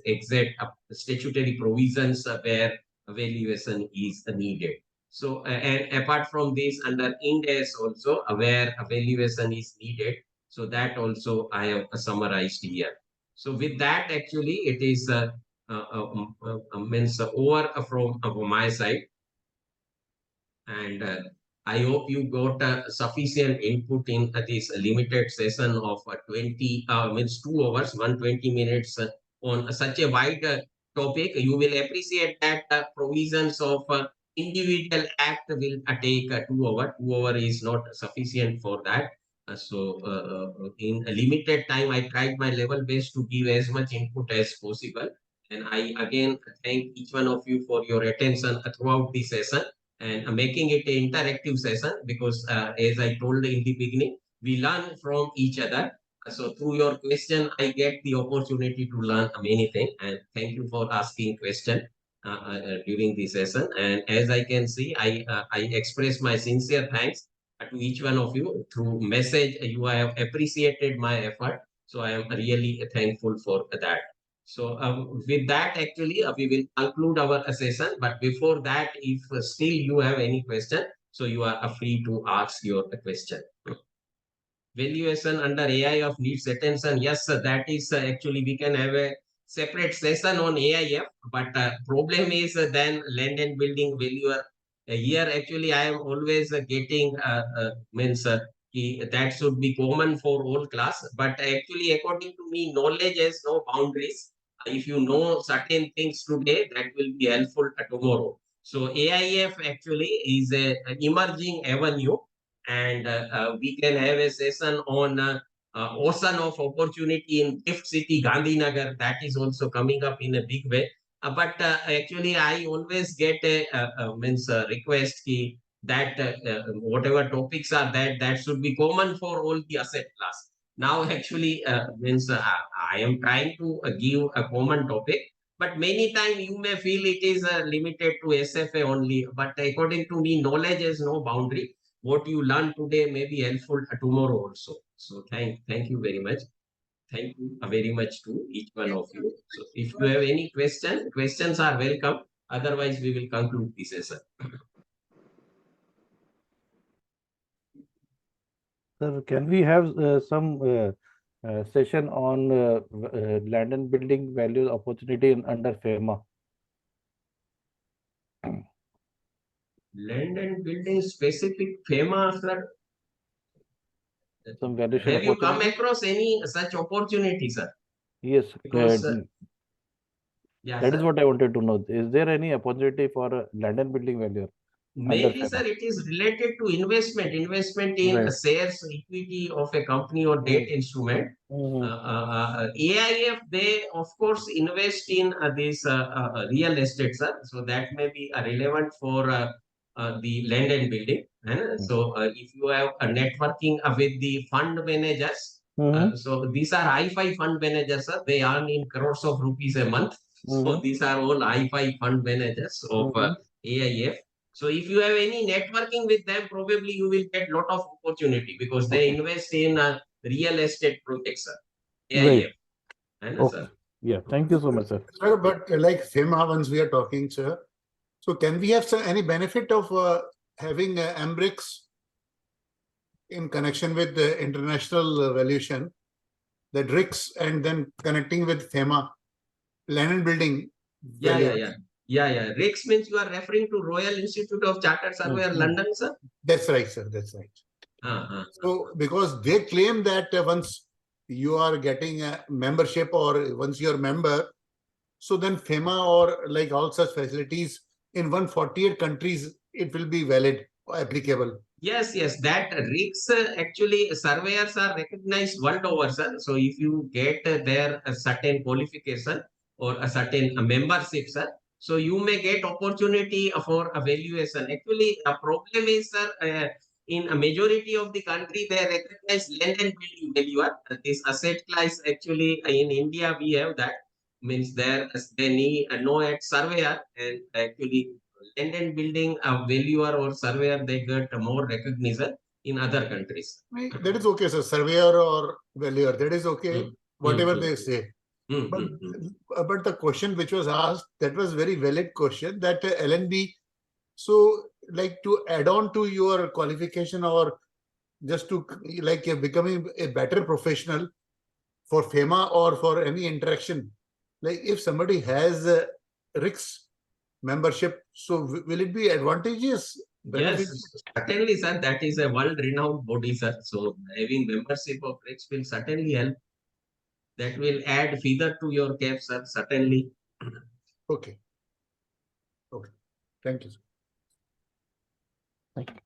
exact statutory provisions where valuation is needed. So, and apart from this, under Ind AS also, where valuation is needed. So that also I have summarized here. So with that, actually, it is means over from my side. And I hope you got sufficient input in this limited session of 20 means 2 hours, 120 minutes on such a wide topic. You will appreciate that provisions of individual act will take 2 hours. 2 hours is not sufficient for that. In a limited time, I tried my level best to give as much input as possible. And I again thank each one of you for your attention throughout the session and making it an interactive session because as I told in the beginning, we learn from each other. So through your question, I get the opportunity to learn many things. And thank you for asking question during the session. And as I can see, I express my sincere thanks to each one of you through message. You have appreciated my effort. So I am really thankful for that. So with that, actually, we will conclude our session. But before that, if still you have any question, so you are free to ask your question. Valuation under AI of needs attention. Yes, that is actually we can have a separate session on AIF. But problem is then land and building valuer. Here, actually, I am always getting means that should be common for all class. But actually, according to me, knowledge has no boundaries. If you know certain things today, that will be helpful tomorrow. So AIF actually is a emerging avenue, and we can have a session on ocean of opportunity in Gift City, Gandhinagar. That is also coming up in a big way. But actually, I always get a means request ki that whatever topics are that should be common for all the asset class. Now, actually, means I am trying to give a common topic, but many times you may feel it is limited to SFA only. But according to me, knowledge has no boundary. What you learn today may be helpful tomorrow also. So thank you very much. Thank you very much to each one of you. So if you have any questions are welcome. Otherwise, we will conclude this session. Sir, can we have some session on land and building values opportunity under FEMA? Land and building specific FEMA, sir. Some valuation Have you come opportunity? across any such opportunity, sir? Yes, Because yeah, that is sir. what I wanted to know. Is there any opportunity for land and building value? Mainly, FEMA. sir, it is related to investment in Right. shares, equity of a company or debt instrument. AIF, they of course invest in this real estate, sir. So that may be relevant for the land and building. So if you have a networking with the fund managers, so these are I-5 fund managers, sir. They earn in crores of rupees a month. So these are all I-5 fund managers of AIF. So if you have any networking with them, probably you will get lot of opportunity because they invest in real estate projects, sir. Great. AIF. Sir. Okay. Yeah. Thank you so much, sir. Sir, but like FEMA, once we are talking, sir, so can we have any benefit of having MBRICS in connection with the international valuation, the DRICS, and then connecting with FEMA, land and building? Yeah. valuation? RICS means you are referring to Royal Institute of Chartered Surveyor, London, sir? That's right, sir. That's right. So because they claim that once you are getting a membership or once you're a member, so then FEMA or like all such facilities in 148 countries, it will be valid or applicable. Yes, that RICS actually surveyors are recognized world over, sir. So if you get their a certain qualification or a certain membership, sir, so you may get opportunity for evaluation. Actually, a problem is, sir, in a majority of the country, they recognize land and building valuer. This asset class actually in India, we have that. Means there they need no at surveyor and actually land and building valuer or surveyor, they get more recognition in other countries. That is okay, sir. Surveyor or valuer, that is okay. Whatever they say. But the question which was asked, that was very valid question, that LNB, so like to add on to your qualification or just to like becoming a better professional for FEMA or for any interaction, like if somebody has RICS membership, so will it be advantageous? Yes, certainly, sir. That is a world-renowned body, sir. So having membership of RICS will certainly help. That will add feather to your cap, sir. Certainly. Okay. Thank you, sir. Thank you.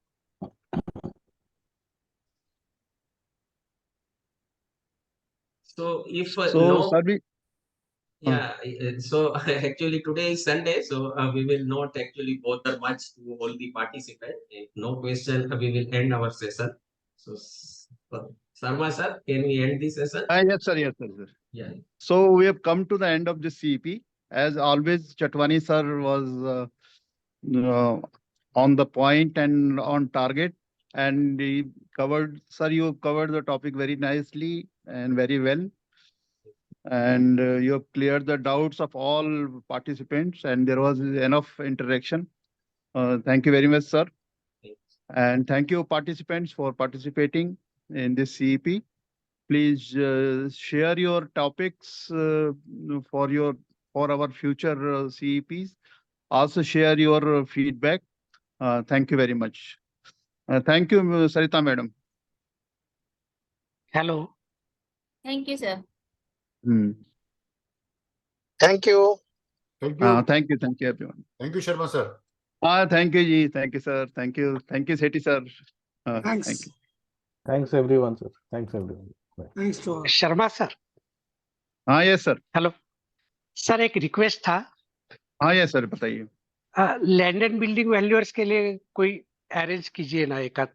So if so actually today is Sunday, so we will not actually bother much to all the participants. If no question, we will end our session. So, Sarma sir, can we end this session? Yes, sir. Yeah. So we have come to the end of the CEP. As always, Chatwani sir was on the point and on target, and he covered. Sir, you covered the topic very nicely and very well. And you have cleared the doubts of all participants, and there was enough interaction. Thank you very much, sir. And thank you, participants, for participating in this CEP. Please share your topics for our future CEPs. Also share your feedback. Thank you very much. Thank you, Sarita madam. Hello. Thank you, sir. Thank you. Thank you. Thank you, everyone. Thank you, Sharma sir. Thank you, Ji. Thank you, sir. Thank you, Sethi sir. Thanks. Thank you. Thanks everyone, sir. Thanks everyone. Bye. Thanks to all. Sharma sir. Yes, sir. Hello sir, एक request था. Yes, sir. बताइए. Land and building valuers के लिए कोई arrange कीजिए ना एक आध.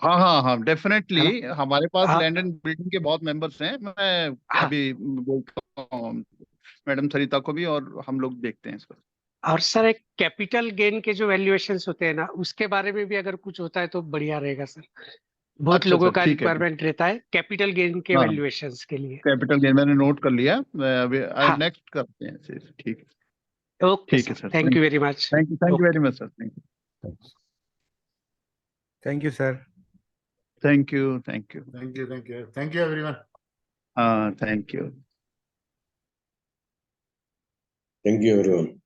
हाँ, डेफिनेटली हमारे पास लैंड एंड बिल्डिंग के बहुत मेंबर्स हैं. मैं अभी बोलता हूँ मैडम सरिता को भी, और हम लोग देखते हैं इस पर. और सर, एक कैपिटल गेन के जो वैल्यूएशंस होते हैं ना, उसके बारे में भी अगर कुछ होता है तो बढ़िया रहेगा सर. बहुत अच्छा, लोगों सर, का ठीक है. रिक्वायरमेंट रहता है कैपिटल गेन के वैल्यूएशंस के लिए. कैपिटल गेन मैंने नोट कर लिया. नेक्स्ट करते हैं. ठीक है. ओके ठीक है sir. Thank you very much. Thank you very much sir. Thank you. Thank you, sir. Thank you. Thank you, everyone. Thank you. Thank you, everyone.